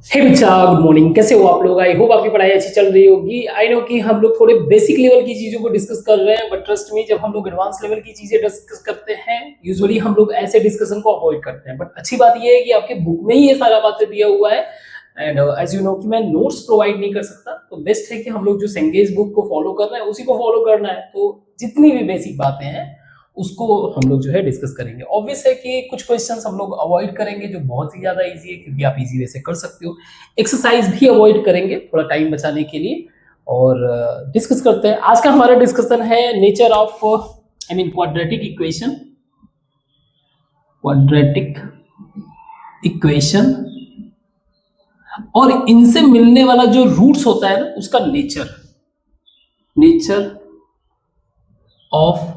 हे बच्चा, good morning. कैसे हो आप लोग? आई होप आपकी पढ़ाई अच्छी चल रही होगी। आई नो कि हम लोग थोड़े बेसिक लेवल की चीजों को डिस्कस कर रहे हैं, बट ट्रस्ट मी, जब हम लोग एडवांस लेवल की चीजें डिस्कस करते हैं, यूजुअली हम लोग ऐसे डिस्कशन को अवॉइड करते हैं। बट अच्छी बात यह है कि आपके बुक में ही ये सारा बातें दिया हुआ है। एंड एज यू नो कि मैं नोट्स प्रोवाइड नहीं कर सकता, तो बेस्ट है कि हम लोग जो सेंगेज बुक को फॉलो कर रहे हैं उसी को फॉलो करना है। तो जितनी भी बेसिक बातें हैं उसको हम लोग जो है डिस्कस करेंगे। ऑब्वियस है कि कुछ क्वेश्चंस हम लोग अवॉइड करेंगे जो बहुत ही ज्यादा इजी है, क्योंकि आप इजी वे से कर सकते हो। एक्सरसाइज भी अवॉइड करेंगे थोड़ा टाइम बचाने के लिए। और डिस्कस करते हैं। आज का हमारा डिस्कशन है nature of quadratic equation. Quadratic equation और इनसे मिलने वाला जो रूट्स होता है ना, उसका nature of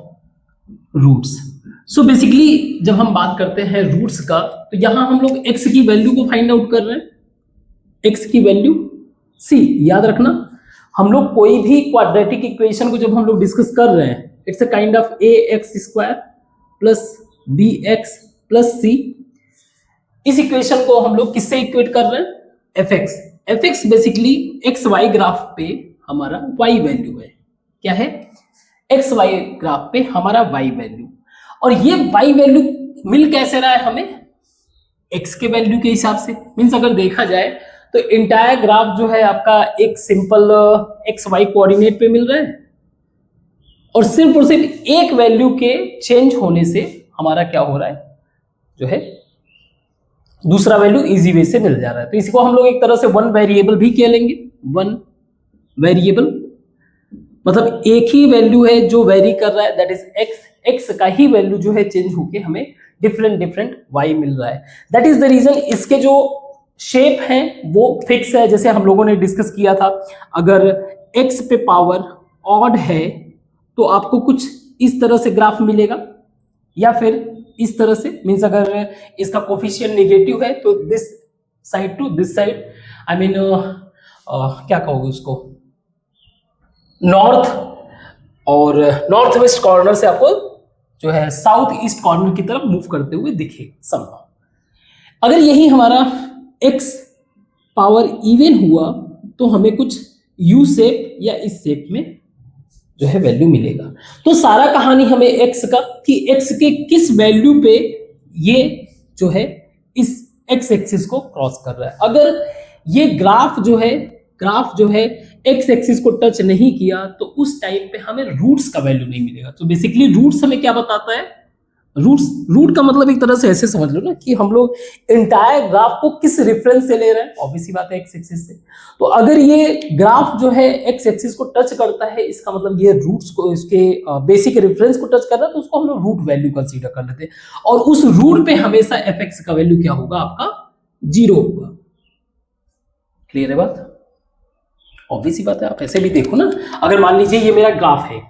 roots. So basically जब हम बात करते हैं रूट्स का, तो यहां हम लोग x की वैल्यू को फाइंड आउट कर रहे हैं। x की वैल्यू c, याद रखना, हम लोग कोई भी क्वाड्रेटिक इक्वेशन को जब हम लोग डिस्कस कर रहे हैं, it's a kind of ax² plus bx plus c। इस इक्वेशन को हम लोग किससे इक्वेट कर रहे हैं? fx basically X Y graph पे हमारा y वैल्यू है। क्या है? एक्स वाई ग्राफ पे हमारा y वैल्यू। और ये y वैल्यू मिल कैसे रहा है हमें? x के वैल्यू के हिसाब से। मींस अगर देखा जाए तो इंटायर ग्राफ जो है आपका एक सिंपल एक्स वाई कोऑर्डिनेट पे मिल रहा है, और सिर्फ एक वैल्यू के चेंज होने से हमारा क्या हो रहा है, जो है दूसरा वैल्यू इजी वे से मिल जा रहा है। तो इसको हम लोग एक तरह से वन वेरिएबल भी कह लेंगे। वन वेरिएबल मतलब एक ही वैल्यू है जो वेरी कर रहा है, दैट इज एक्स का ही वैल्यू जो है चेंज होके हमें डिफरेंट वाई मिल रहा है। दैट इज द रीजन इसके जो शेप है वो फिक्स है। जैसे हम लोगों ने डिस्कस किया था, अगर एक्स पे पावर ऑड है तो आपको कुछ इस तरह से ग्राफ मिलेगा, या फिर इस तरह से। मीन्स अगर इसका कोफिशिएंट नेगेटिव है तो this side to this side, क्या कहोगे उसको, नॉर्थ और नॉर्थ वेस्ट कॉर्नर से आपको जो है साउथ ईस्ट कॉर्नर की तरफ मूव करते हुए दिखे समहाउ। अगर यही हमारा x पावर इवन हुआ तो हमें कुछ u शेप या इस शेप में जो है वैल्यू मिलेगा। तो सारा कहानी हमें x का कि x के किस वैल्यू पे ये जो है इस x एक्सिस को क्रॉस कर रहा है। अगर ये ग्राफ जो है एक्स एक्सिस को टच नहीं किया तो उस टाइम पे हमें रूट्स का वैल्यू नहीं मिलेगा। तो बेसिकली रूट्स हमें क्या बताता है? रूट का मतलब एक तरह से ऐसे समझ लो ना कि हम लोग इंटायर ग्राफ को किस रेफरेंस से ले रहे हैं। ऑब्वियस सी बात है, एक्स एक्सिस से। तो अगर ये ग्राफ जो है एक्स एक्सिस को टच करता है, इसका मतलब ये रूट्स को, इसके बेसिक रेफरेंस को टच कर रहा है, तो उसको हम लोग रूट वैल्यू कंसीडर कर लेते हैं। और उस रूट पे हमेशा एफ एक्स का वैल्यू क्या होगा? आपका 0 होगा। क्लियर है बात? ऑब्वियस ही बात है। आप ऐसे भी देखो ना, अगर मान लीजिए ये मेरा ग्राफ है,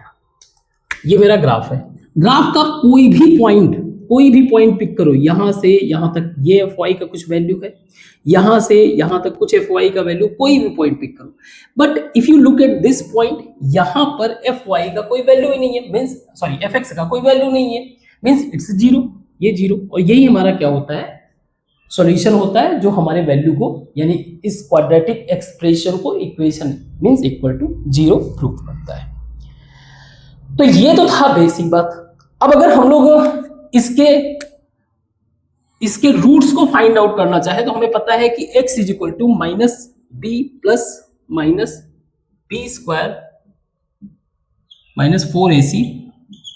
ये मेरा ग्राफ है, ग्राफ का कोई भी पॉइंट पिक करो, यहां से यहां तक ये एफ वाई का कुछ वैल्यू है, यहां से यहां तक कुछ एफ वाई का वैल्यू, कोई भी पॉइंट पिक करो। But if you look at this point, यहां पर एफ वाई का कोई वैल्यू ही नहीं है, मीन्स सॉरी एफ एक्स का कोई वैल्यू नहीं है, मीन्स इट्स 0, ये 0। और यही हमारा क्या होता है? सॉल्यूशन होता है, जो हमारे वैल्यू को, यानी इस क्वाड्रेटिक एक्सप्रेशन को equation means equal to 0 prove करता है। तो ये तो था बेसिक बात। अब अगर हम लोग इसके रूट्स को फाइंड आउट करना चाहे तो हमें पता है कि x is equal to -b plus -b square -4ac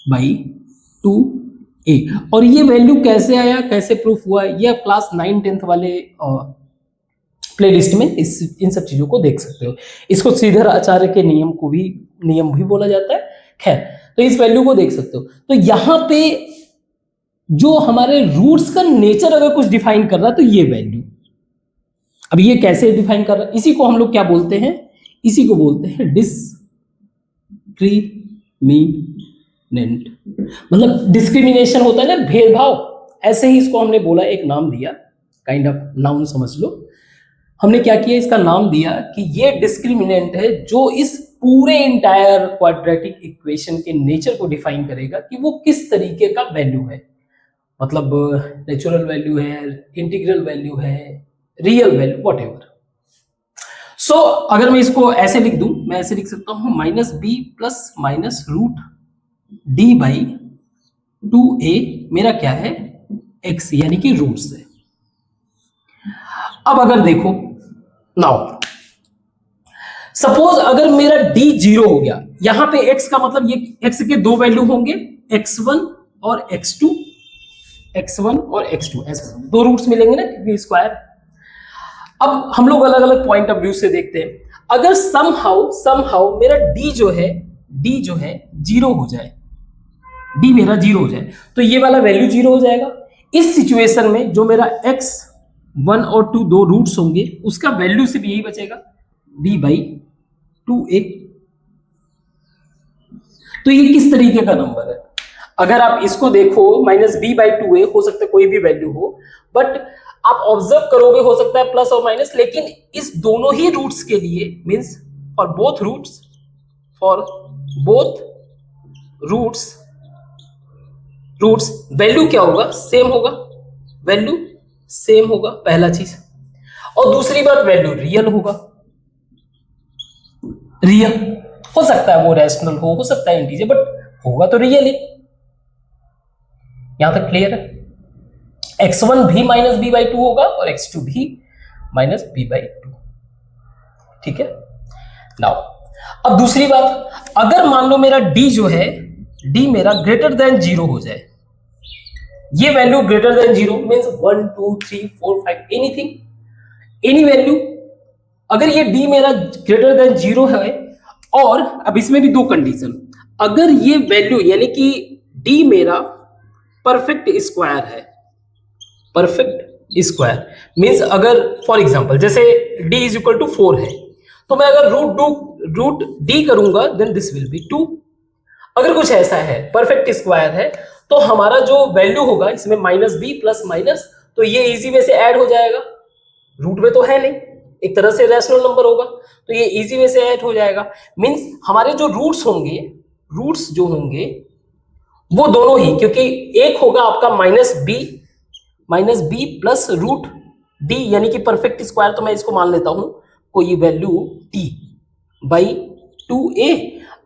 by 2a। और ये वैल्यू कैसे आया, कैसे प्रूफ हुआ, ये आप क्लास 9-10 वाले प्लेलिस्ट में इन सब चीजों को देख सकते हो। इसको श्रीधर आचार्य के नियम भी बोला जाता है। खैर, तो इस वैल्यू को देख सकते हो। तो यहां पे जो हमारे रूट्स का नेचर अगर कुछ डिफाइन कर रहा है तो ये वैल्यू, अब ये कैसे डिफाइन कर रहा है, इसी को हम लोग क्या बोलते हैं? इसी को बोलते हैं डिस्क्रिमिनेंट। मतलब डिस्क्रिमिनेशन होता है ना, भेदभाव। ऐसे ही इसको हमने बोला, एक नाम दिया, काइंड ऑफ नाउन समझ लो। हमने क्या किया, इसका नाम दिया कि ये डिस्क्रिमिनेंट है जो इस पूरे इंटायर क्वाड्रेटिक इक्वेशन के नेचर को डिफाइन करेगा कि वो किस तरीके का वैल्यू है। मतलब नेचुरल वैल्यू है, इंटीग्रल वैल्यू है, रियल वैल्यू, व्हाटएवर। सो अगर मैं इसको ऐसे लिख दूं, मैं ऐसे लिख सकता हूं minus B plus minus root D by 2a मेरा क्या है, x यानी कि रूट्स है। अब अगर देखो नाउ सपोज अगर मेरा d 0 हो गया, यहां पे x का मतलब ये x के दो वैल्यू होंगे, x1 और x2, x1 और x2 ऐसे दो रूट्स मिलेंगे ना क्योंकि स्क्वायर। अब हम लोग अलग अलग पॉइंट ऑफ व्यू से देखते हैं, अगर समहाउ मेरा d जो है 0 हो जाए, d मेरा 0 हो जाए तो ये वाला वैल्यू 0 हो जाएगा। इस सिचुएशन में जो मेरा x1 और 2 दो रूट्स होंगे उसका वैल्यू सिर्फ यही बचेगा b बाई 2a। तो ये किस तरीके का नंबर है, अगर आप इसको देखो माइनस बी बाई 2a हो सकता है कोई भी वैल्यू हो, बट आप ऑब्जर्व करोगे हो सकता है प्लस और माइनस, लेकिन इस दोनों ही रूट्स के लिए means for both roots value क्या होगा, सेम होगा, वैल्यू सेम होगा पहला चीज। और दूसरी बात वैल्यू रियल होगा, रियल हो सकता है वो रैशनल हो सकता है इंटीजर, बट होगा तो रियल ही। यहां तक क्लियर है, x1 भी माइनस बी बाई 2 होगा और x2 भी माइनस बी बाई 2, ठीक है। नाउ अब दूसरी बात, अगर मान लो मेरा d जो है, d मेरा ग्रेटर देन 0 हो जाए, ये value greater than 0 means 1 2 3 4 5 anything, any value, अगर ये d मेरा ग्रेटर देन 0 है, और अब इसमें भी दो कंडीशन, अगर ये वैल्यू यानी कि d मेरा परफेक्ट स्क्वायर है, परफेक्ट स्क्वायर मींस अगर फॉर एग्जांपल जैसे d इज इक्वल टू 4 है, तो मैं अगर रूट d करूंगा देन दिस विल बी 2। अगर कुछ ऐसा है परफेक्ट स्क्वायर है तो हमारा जो वैल्यू होगा इसमें माइनस बी प्लस माइनस, तो ये इजी वे से ऐड हो जाएगा, रूट में तो है नहीं, एक तरह से रैशनल नंबर होगा तो ये इजी वे से ऐड हो जाएगा। मींस हमारे जो रूट्स जो होंगे वो दोनों ही, क्योंकि एक होगा आपका minus B plus root D यानी कि परफेक्ट स्क्वायर, तो मैं इसको मान लेता हूं कोई value t by 2a,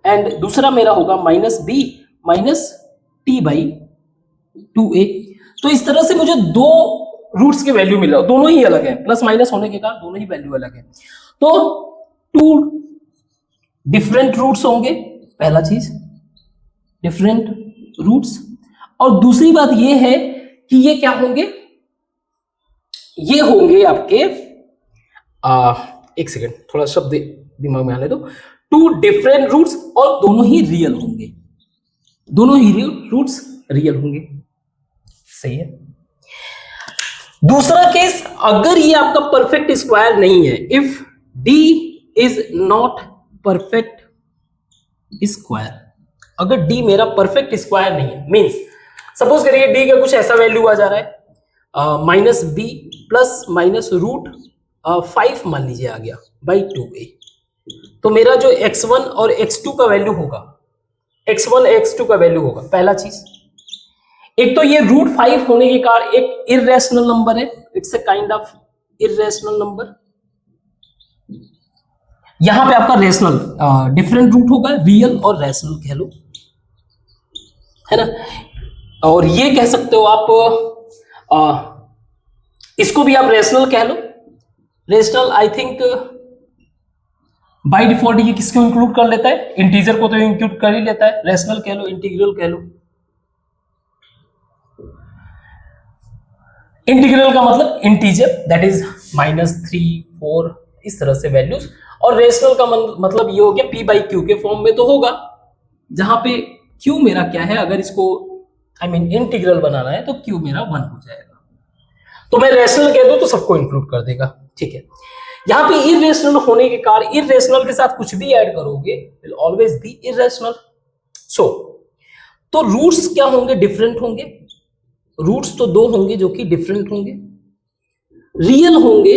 and दूसरा मेरा होगा minus B minus T by 2a। तो इस तरह से मुझे दो रूट्स के वैल्यू मिल रहा है, दोनों ही अलग है, प्लस माइनस होने के कारण दोनों ही वैल्यू अलग है, तो टू डिफरेंट रूट्स होंगे, पहला चीज डिफरेंट रूट्स। और दूसरी बात ये है कि ये क्या होंगे, ये होंगे आपके एक सेकेंड थोड़ा शब्द दिमाग में आने दो, टू डिफरेंट रूट्स और दोनों ही रियल होंगे, दोनों ही रूट्स रियल होंगे, सही है। दूसरा केस, अगर ये आपका परफेक्ट स्क्वायर नहीं है, if d is not perfect square, अगर d मेरा परफेक्ट स्क्वायर नहीं है, मींस सपोज करिए d का कुछ ऐसा वैल्यू आ जा रहा है minus B plus minus root 5 मान लीजिए आ गया बाई 2a, तो मेरा जो x1 और x2 का वैल्यू होगा, x1 x2 का वैल्यू होगा, पहला चीज एक तो ये रूट 5 होने के कारण एक इररेशनल नंबर है, it's a kind of irrational number. यहां पे आपका रेशनल डिफरेंट रूट होगा, रियल और रैशनल कह लो, है ना। और ये कह सकते हो आप इसको भी आप रेशनल कह लो, rational I think by default ये किसको इंक्लूड कर लेता है, इंटीजर को तो इंक्लूड कर ही लेता है, रेशनल कह लो, इंटीग्रल कह लो। इंटीग्रल का मतलब इंटीजर दैट इज -3 4 इस तरह से वैल्यूज, और रेशनल का मतलब ये हो गया p बाई क्यू के फॉर्म में तो होगा, जहां पे q मेरा क्या है, अगर इसको आई मीन इंटीग्रल बनाना है तो q मेरा 1 हो जाएगा, तो मैं रेशनल कह दूं तो सबको इंक्लूड कर देगा, ठीक है। यहां पे इररेशनल होने के कारण इररेशनल के साथ कुछ भी ऐड करोगे विल ऑलवेज बी इररेशनल। सो तो रूट्स क्या होंगे, डिफरेंट होंगे, रूट्स तो दो होंगे जो कि डिफरेंट होंगे, रियल होंगे,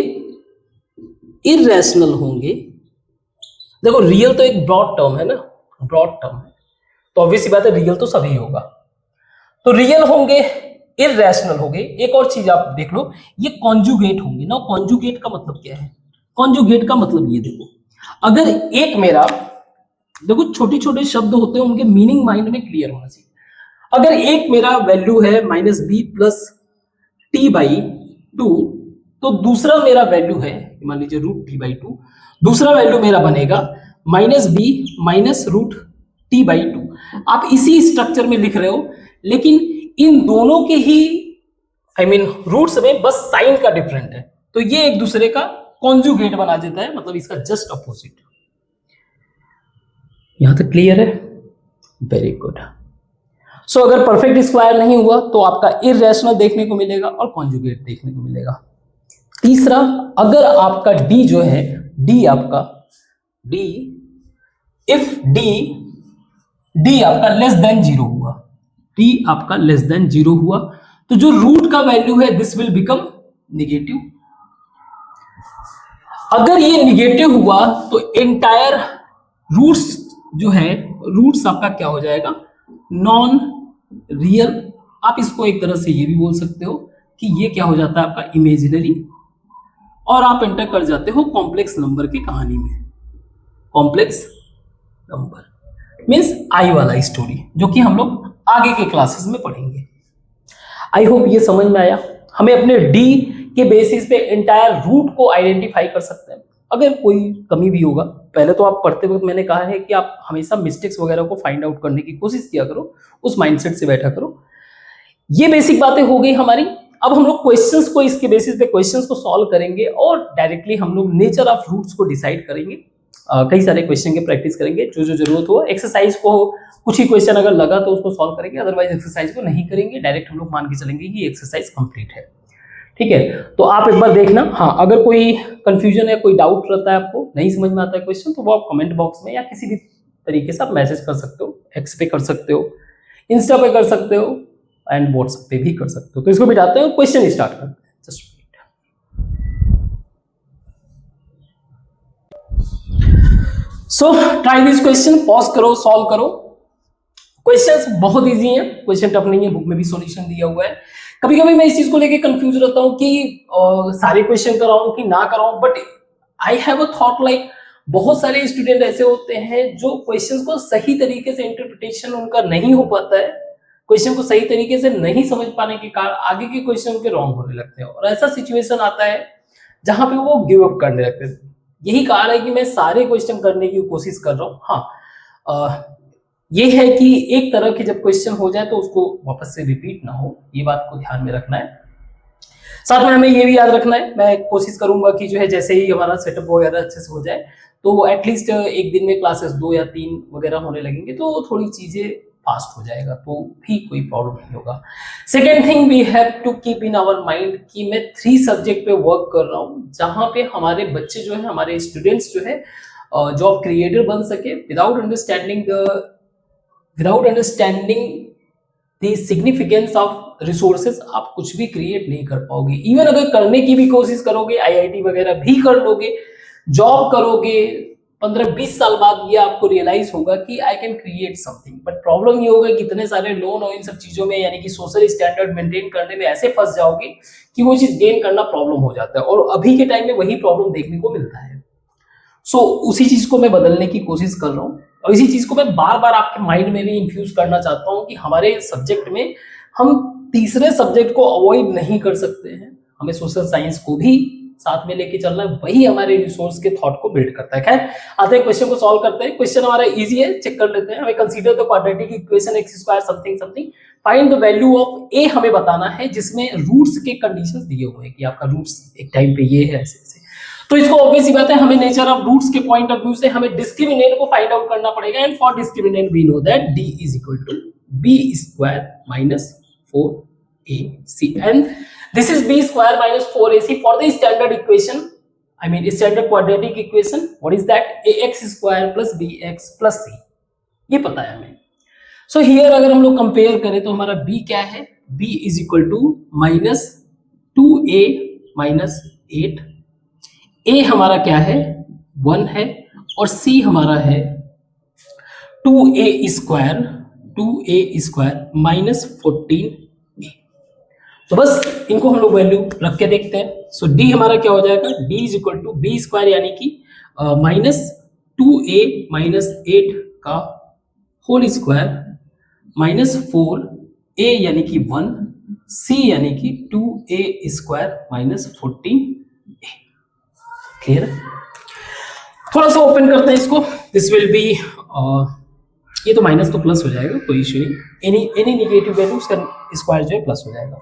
इररेशनल होंगे। देखो रियल तो एक ब्रॉड टर्म है ना, ब्रॉड टर्म है, तो ऑब्वियस बात है रियल तो सभी होगा, तो रियल होंगे, इररेशनल होंगे। एक और चीज आप देख लो, ये कॉन्जुगेट होंगे ना, कॉन्जुगेट का मतलब क्या है, कॉन्जुगेट का मतलब ये देखो, अगर एक मेरा, देखो छोटे छोटे शब्द होते हैं, उनके मीनिंग माइंड में क्लियर होना चाहिए। अगर एक मेरा वैल्यू है -b plus T by two, तो दूसरा मेरा वैल्यू है, मान लीजिए √t/2, दूसरा वैल्यू मेरा बनेगा -b माइनस √t/2। आप इसी स्ट्रक्चर में लिख रहे हो, लेकिन इन दोनों के ही रूट्स में बस साइन का डिफरेंट है, तो ये एक दूसरे का कॉन्जुगेट बना देता है, मतलब इसका जस्ट अपोजिट। यहां तक क्लियर है? Very good. सो अगर परफेक्ट स्क्वायर नहीं हुआ तो आपका इररेशनल देखने को मिलेगा और कॉन्जुगेट देखने को मिलेगा। तीसरा, अगर आपका डी जो है, डी आपका डी, इफ डी आपका लेस देन 0 हुआ, डी आपका लेस देन 0 हुआ, तो जो रूट का वैल्यू है दिस विल बिकम निगेटिव। अगर ये निगेटिव हुआ तो एंटायर रूट्स जो है, रूट्स आपका क्या हो जाएगा? Non real. आप इसको एक तरह से ये भी बोल सकते हो कि ये क्या हो जाता है आपका इमेजिनरी, और आप एंटर कर जाते हो कॉम्प्लेक्स नंबर की कहानी में। कॉम्प्लेक्स नंबर मीन्स आई वाला स्टोरी, जो कि हम लोग आगे के क्लासेस में पढ़ेंगे। आई होप ये समझ में आया। हमें अपने डी के बेसिस पे एंटायर रूट को आइडेंटिफाई कर सकते हैं। अगर कोई कमी भी होगा, पहले तो आप पढ़ते वक्त मैंने कहा है कि आप हमेशा मिस्टेक्स वगैरह को फाइंड आउट करने की कोशिश किया करो, उस माइंडसेट से बैठा करो। ये बेसिक बातें हो गई हमारी। अब हम लोग क्वेश्चंस को, इसके बेसिस पे क्वेश्चंस को सॉल्व करेंगे और डायरेक्टली हम लोग नेचर ऑफ रूट्स को डिसाइड करेंगे। कई सारे क्वेश्चन की प्रैक्टिस करेंगे, जो जो जरूरत हो। एक्सरसाइज को कुछ ही क्वेश्चन अगर लगा तो उसको सॉल्व करेंगे, अदरवाइज एक्सरसाइज को नहीं करेंगे, डायरेक्ट हम लोग मान के चलेंगे कि एक्सरसाइज कंप्लीट है। ठीक है, तो आप एक बार देखना। हाँ, अगर कोई कंफ्यूजन है, कोई डाउट रहता है, आपको नहीं समझ में आता है क्वेश्चन, तो वो आप कमेंट बॉक्स में या किसी भी तरीके से आप मैसेज कर सकते हो, एक्स पे कर सकते हो, इंस्टा पे कर सकते हो, एंड व्हाट्सएप पे भी कर सकते हो। तो इसको मिटाते हैं, क्वेश्चन स्टार्ट करते हैं। Just so try this question, pause करो, सॉल्व करो। क्वेश्चंस बहुत इजी हैं, क्वेश्चन टफ नहीं है, बुक में भी सॉल्यूशन दिया हुआ है। कभी कभी मैं इस चीज को लेके कंफ्यूज रहता हूँ कि सारे क्वेश्चन कराऊं कि ना कराऊं, but I have a thought like बहुत सारे स्टूडेंट ऐसे होते हैं जो क्वेश्चंस को सही तरीके से इंटरप्रिटेशन उनका नहीं हो पाता है, क्वेश्चन को सही तरीके से नहीं समझ पाने के कारण आगे के क्वेश्चन उनके रॉन्ग होने लगते हैं, और ऐसा सिचुएशन आता है जहां पे वो गिव अप करने लगते हैं। यही कारण है कि मैं सारे क्वेश्चन करने की कोशिश कर रहा हूँ। हाँ, ये है कि एक तरह के जब क्वेश्चन हो जाए तो उसको वापस से रिपीट ना हो, ये बात को ध्यान में रखना है। साथ में हमें ये भी याद रखना है, मैं कोशिश करूंगा कि जो है जैसे ही हमारा सेटअप वगैरह अच्छे से हो जाए तो एटलीस्ट एक दिन में क्लासेस 2 या 3 वगैरह होने लगेंगे, तो थोड़ी चीजें फास्ट हो जाएगा, तो भी कोई प्रॉब्लम नहीं होगा। Second thing we have to keep in our mind कि मैं 3 सब्जेक्ट पे वर्क कर रहा हूँ, जहां पे हमारे बच्चे जो है, हमारे स्टूडेंट्स जो है जॉब क्रिएटर बन सके without understanding the significance of resources. आप कुछ भी क्रिएट नहीं कर पाओगे। इवन अगर करने की भी कोशिश करोगे, आईआईटी वगैरह भी कर लोगे, जॉब करोगे, 15-20 साल बाद ये आपको रियलाइज होगा कि I can create something, but problem ये होगा कि इतने सारे लोन और इन सब चीजों में, यानी कि सोशल स्टैंडर्ड मेंटेन करने में ऐसे फंस जाओगे कि वो चीज गेन करना प्रॉब्लम हो जाता है, और अभी के टाइम में वही प्रॉब्लम देखने को मिलता है। सो उसी चीज को मैं बदलने की कोशिश कर रहा हूँ, और इसी चीज को मैं बार बार आपके माइंड में भी इन्फ्यूज करना चाहता हूँ कि हमारे सब्जेक्ट में हम तीसरे सब्जेक्ट को अवॉइड नहीं कर सकते हैं, हमें सोशल साइंस को भी साथ में लेके चलना है, वही हमारे रिसोर्स के थॉट को बिल्ड करता है। खैर, आते हैं क्वेश्चन को सॉल्व करते हैं। क्वेश्चन हमारा इजी है, चेक कर लेते हैं। हमें consider the quadratic equation x square something something, find the value of a हमें बताना है, जिसमें रूट्स के कंडीशंस दिए हुए हैं कि आपका रूट्स एक टाइम पे ये है, ऐसे ऐसे। तो इसको ऑब्वियस ही बात है, हमें नेचर ऑफ रूट्स के पॉइंट ऑफ व्यू से हमें डिस्क्रिमिनेंट को फाइंड आउट करना पड़ेगा, and for discriminant we know that d is equal to b square minus 4ac, and this is b square minus 4ac for the standard equation, I mean standard quadratic equation. What is that? ax square plus bx plus c, ये पता है हमें। So here अगर हम लोग compare करें तो हमारा b क्या है? b is equal to minus 2a minus 8, a हमारा क्या है? 1 है, और c हमारा है 2a स्क्वायर माइनस 14a। तो बस इनको हम लोग वैल्यू रख के देखते हैं। सो डी हमारा क्या हो जाएगा, D is equal to B square यानी कि -2a-8 का होल स्क्वायर -4a यानी कि 1, c यानी कि 2a स्क्वायर -14a। क्लियर है? थोड़ा सा ओपन करते हैं इसको। दिस विल बी ये तो माइनस तो प्लस हो जाएगा, कोई इश्यू नहीं। एनी नेगेटिव वैल्यू उसका स्क्वायर जो है प्लस हो जाएगा।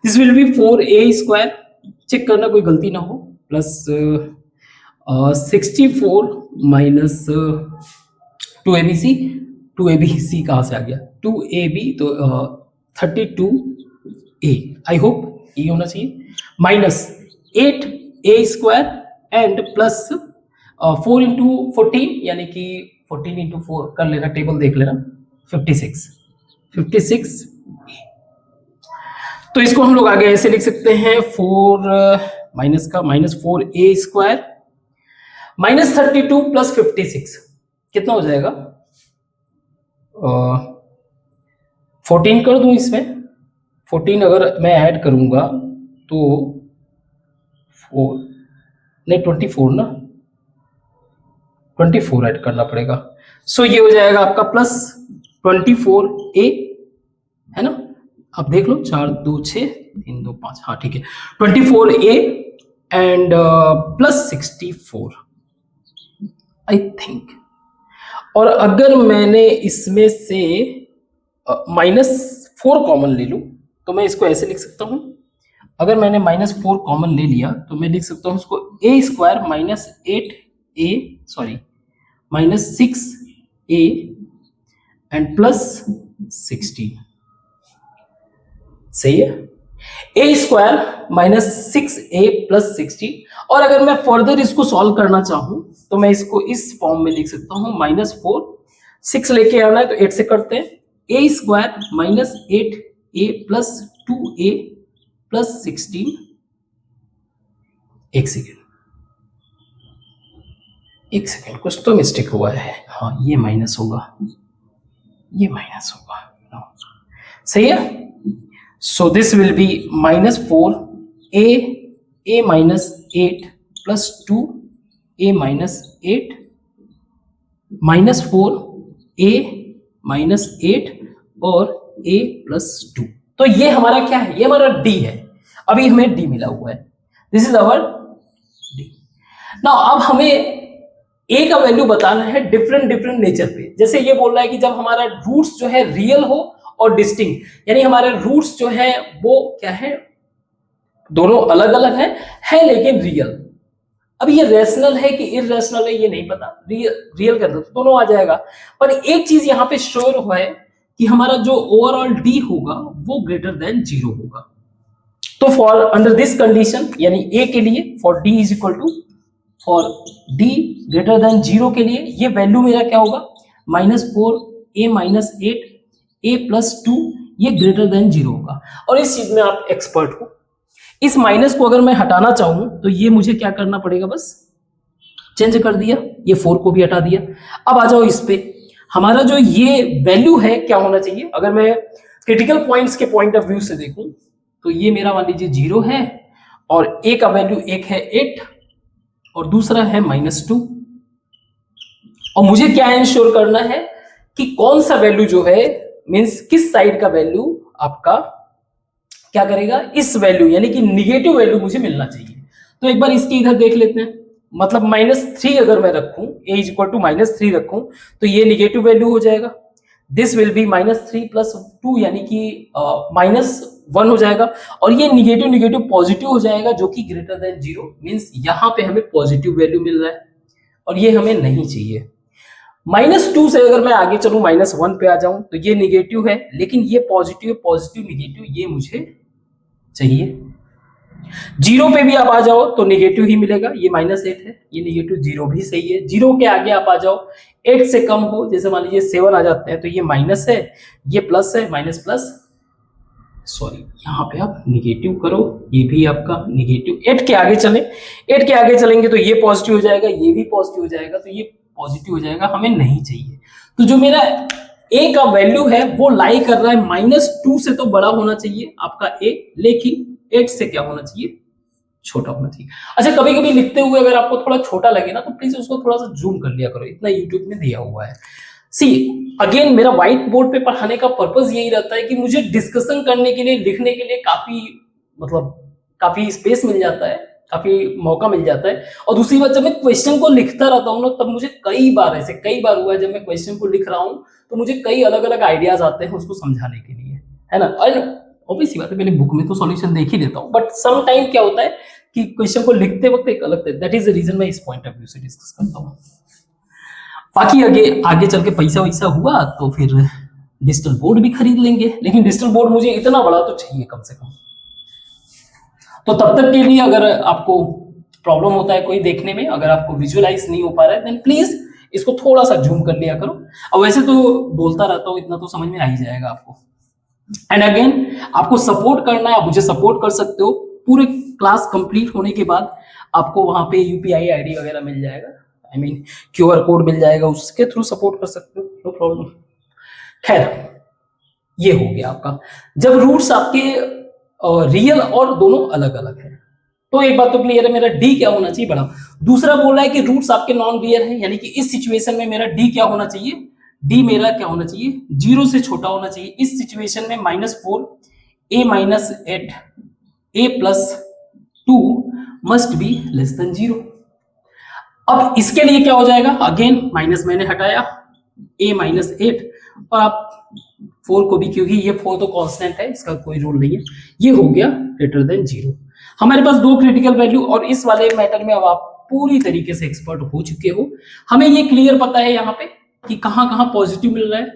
This will be 4a square, check करना कोई गलती ना हो, प्लस 64 माइनस 2abc। 2abc कहाँ से आ गया, 2ab तो 32a, आई होप ये होना चाहिए, minus 8a square and plus 4 into 14 यानी कि 14 इंटू 4 कर लेना, टेबल देख लेना, 56। तो इसको हम लोग आगे ऐसे लिख सकते हैं, 4 माइनस का -4a स्क्वायर -32 प्लस 56 कितना हो जाएगा, 14 कर दूं इसमें। 14 अगर मैं ऐड करूंगा तो 4 नहीं 24 ना, 24 ऐड करना पड़ेगा। सो ये हो जाएगा आपका प्लस 24a, है ना। आप देख लो, 4 2 6 3 2 5, हाँ ठीक है, 24a and plus 64 I think. और अगर मैंने इसमें से -4 कॉमन ले लूं तो मैं इसको ऐसे लिख सकता हूं। अगर मैंने -4 कॉमन ले लिया तो मैं लिख सकता हूं इसको a square -8a sorry -6a and plus 16। सही है, a स्क्वायर -6a प्लस 16। और अगर मैं फर्दर इसको सॉल्व करना चाहूं तो मैं इसको इस फॉर्म में लिख सकता हूं, -4 6 लेके आना है तो 8 से करते हैं, a square -8a plus 2a plus 16। एक सेकेंड कुछ तो मिस्टेक हुआ है, हाँ ये माइनस होगा, ये माइनस होगा, सही है। So this will be -4a -8 plus 2a -8 -4a -8 और a प्लस 2। तो ये हमारा क्या है, ये हमारा d है। अभी हमें d मिला हुआ है, this is our d। Now अब हमें a का वैल्यू बताना है डिफरेंट नेचर पे। जैसे ये बोल रहा है कि जब हमारा रूट्स जो है रियल हो और डिस्टिंक्ट, यानी हमारे रूट्स जो है वो क्या है, दोनों अलग अलग है लेकिन रियल। अब ये रैशनल है कि इररेशनल है ये नहीं पता, रियल के अंदर दोनों आ जाएगा। पर एक चीज यहाँ पे श्योर हुआ है कि हमारा जो ओवरऑल d होगा वो ग्रेटर देन 0 होगा। तो फॉर अंडर दिस कंडीशन यानी a के लिए for d is equal to for d greater than 0 के लिए ये वैल्यू मेरा क्या होगा, -4a -8 a प्लस 2 ये ग्रेटर देन 0 होगा। और इस चीज में आप एक्सपर्ट हो, इस माइनस को अगर मैं हटाना चाहूं तो ये मुझे क्या करना पड़ेगा, बस चेंज कर दिया, ये 4 को भी हटा दिया। अब आ जाओ इस पे, हमारा जो ये वैल्यू है क्या होना चाहिए। अगर मैं क्रिटिकल पॉइंट्स के पॉइंट ऑफ व्यू से देखूं तो ये मेरा मान लीजिए 0 है और a का वैल्यू एक है 8 और दूसरा है -2। और मुझे क्या इंश्योर करना है कि कौन सा वैल्यू जो है मींस किस साइड का वैल्यू आपका क्या करेगा, इस वैल्यू यानी कि निगेटिव वैल्यू मुझे मिलना चाहिए। तो एक बार इसकी इधर देख लेते हैं, मतलब -3 अगर मैं रखूं, a इज इक्वल टू -3 रखूं तो ये निगेटिव वैल्यू हो जाएगा। दिस विल बी -3 प्लस 2 यानी कि -1 हो जाएगा। और ये निगेटिव पॉजिटिव हो जाएगा जो कि ग्रेटर देन 0 मींस यहाँ पे हमें पॉजिटिव वैल्यू मिल रहा है और ये हमें नहीं चाहिए। -2 से अगर मैं आगे चलूं -1 पे आ जाऊं तो ये निगेटिव है, लेकिन ये पॉजिटिव निगेटिव ये मुझे चाहिए। 0 पे भी आप आ जाओ तो निगेटिव ही मिलेगा, ये -8 है, ये निगेटिव 0 भी सही है। 0 के आगे आप आ जाओ 8 से कम हो, जैसे मान लीजिए 7 आ जाते हैं तो ये माइनस है, ये प्लस है, माइनस प्लस सॉरी यहाँ पे आप निगेटिव करो, ये भी आपका निगेटिव। 8 के आगे चलें, 8 के आगे चलेंगे तो ये पॉजिटिव हो जाएगा, ये भी पॉजिटिव हो जाएगा, तो ये पॉजिटिव हो जाएगा, हमें नहीं चाहिए। तो जो मेरा ए का वैल्यू है वो लाई कर रहा है -2 से, तो बड़ा होना चाहिए आपका ए, लेकिन 8 से क्या होना चाहिए, छोटा होना चाहिए। अच्छा, कभी कभी लिखते हुए अगर आपको थोड़ा छोटा लगे ना, तो प्लीज उसको थोड़ा सा जूम कर लिया करो, इतना यूट्यूब में दिया हुआ है। सी अगेन, मेरा व्हाइट बोर्ड पे पढ़ाने का पर्पज यही रहता है कि मुझे डिस्कशन करने के लिए, लिखने के लिए काफी मतलब काफी स्पेस मिल जाता है, काफी मौका मिल जाता है। और दूसरी बात, जब मैं क्वेश्चन को लिखता रहता हूँ ना, तब मुझे कई बार हुआ है, जब मैं क्वेश्चन को लिख रहा हूँ तो मुझे कई अलग अलग आइडियाज आते हैं उसको समझाने के लिए, है ना। और ऑब्वियसली बात है, मैंने बुक में तो सॉल्यूशन देख ही देता हूँ, बट सम टाइम क्या होता है कि क्वेश्चन को लिखते वक्त एक अलग, दैट इज द रीजन मैं इस पॉइंट ऑफ व्यू से डिस्कस करता हूँ। बाकी आगे चल के पैसा वैसा हुआ तो फिर डिजिटल बोर्ड भी खरीद लेंगे, लेकिन डिजिटल बोर्ड मुझे इतना बड़ा तो चाहिए कम से कम। तो तब तक के लिए अगर आपको प्रॉब्लम होता है कोई देखने में, अगर आपको विजुअलाइज नहीं हो पा रहा है, देन प्लीज इसको थोड़ा सा जूम कर लिया करो। अब वैसे तो बोलता रहता हूँ, इतना तो समझ में आ ही जाएगा आपको। एंड अगेन, आपको सपोर्ट करना है, आप मुझे सपोर्ट कर सकते हो। पूरे क्लास कंप्लीट होने के बाद आपको वहां पे यूपीआई आईडी वगैरह मिल जाएगा, आई मीन क्यूआर कोड मिल जाएगा, उसके थ्रू सपोर्ट कर सकते हो, नो प्रॉब्लम। खैर, ये हो गया आपका। जब रूट्स आपके रियल और दोनों अलग अलग है, तो एक बात तो क्लियर है, मेरा डी क्या होना चाहिए, बड़ा। दूसरा बोल रहा है कि रूट्स आपके नॉन रियल है, यानी कि इस सिचुएशन में मेरा डी क्या होना चाहिए, डी मेरा क्या होना चाहिए, 0 से छोटा होना चाहिए। इस सिचुएशन में -4 a - 8 a + 2 must be less than 0। अब इसके लिए क्या हो जाएगा, अगेन माइनस मैंने हटाया, a - 8, और आप 4 को भी, क्योंकि ये 4 तो कांस्टेंट है, इसका कोई रूल नहीं है, ये हो गया ग्रेटर देन 0। हमारे पास 2 क्रिटिकल वैल्यू, और इस वाले मैटर में अब आप पूरी तरीके से एक्सपर्ट हो चुके हो। हमें ये क्लियर पता है यहाँ पे कि कहां कहां पॉजिटिव मिल रहा है।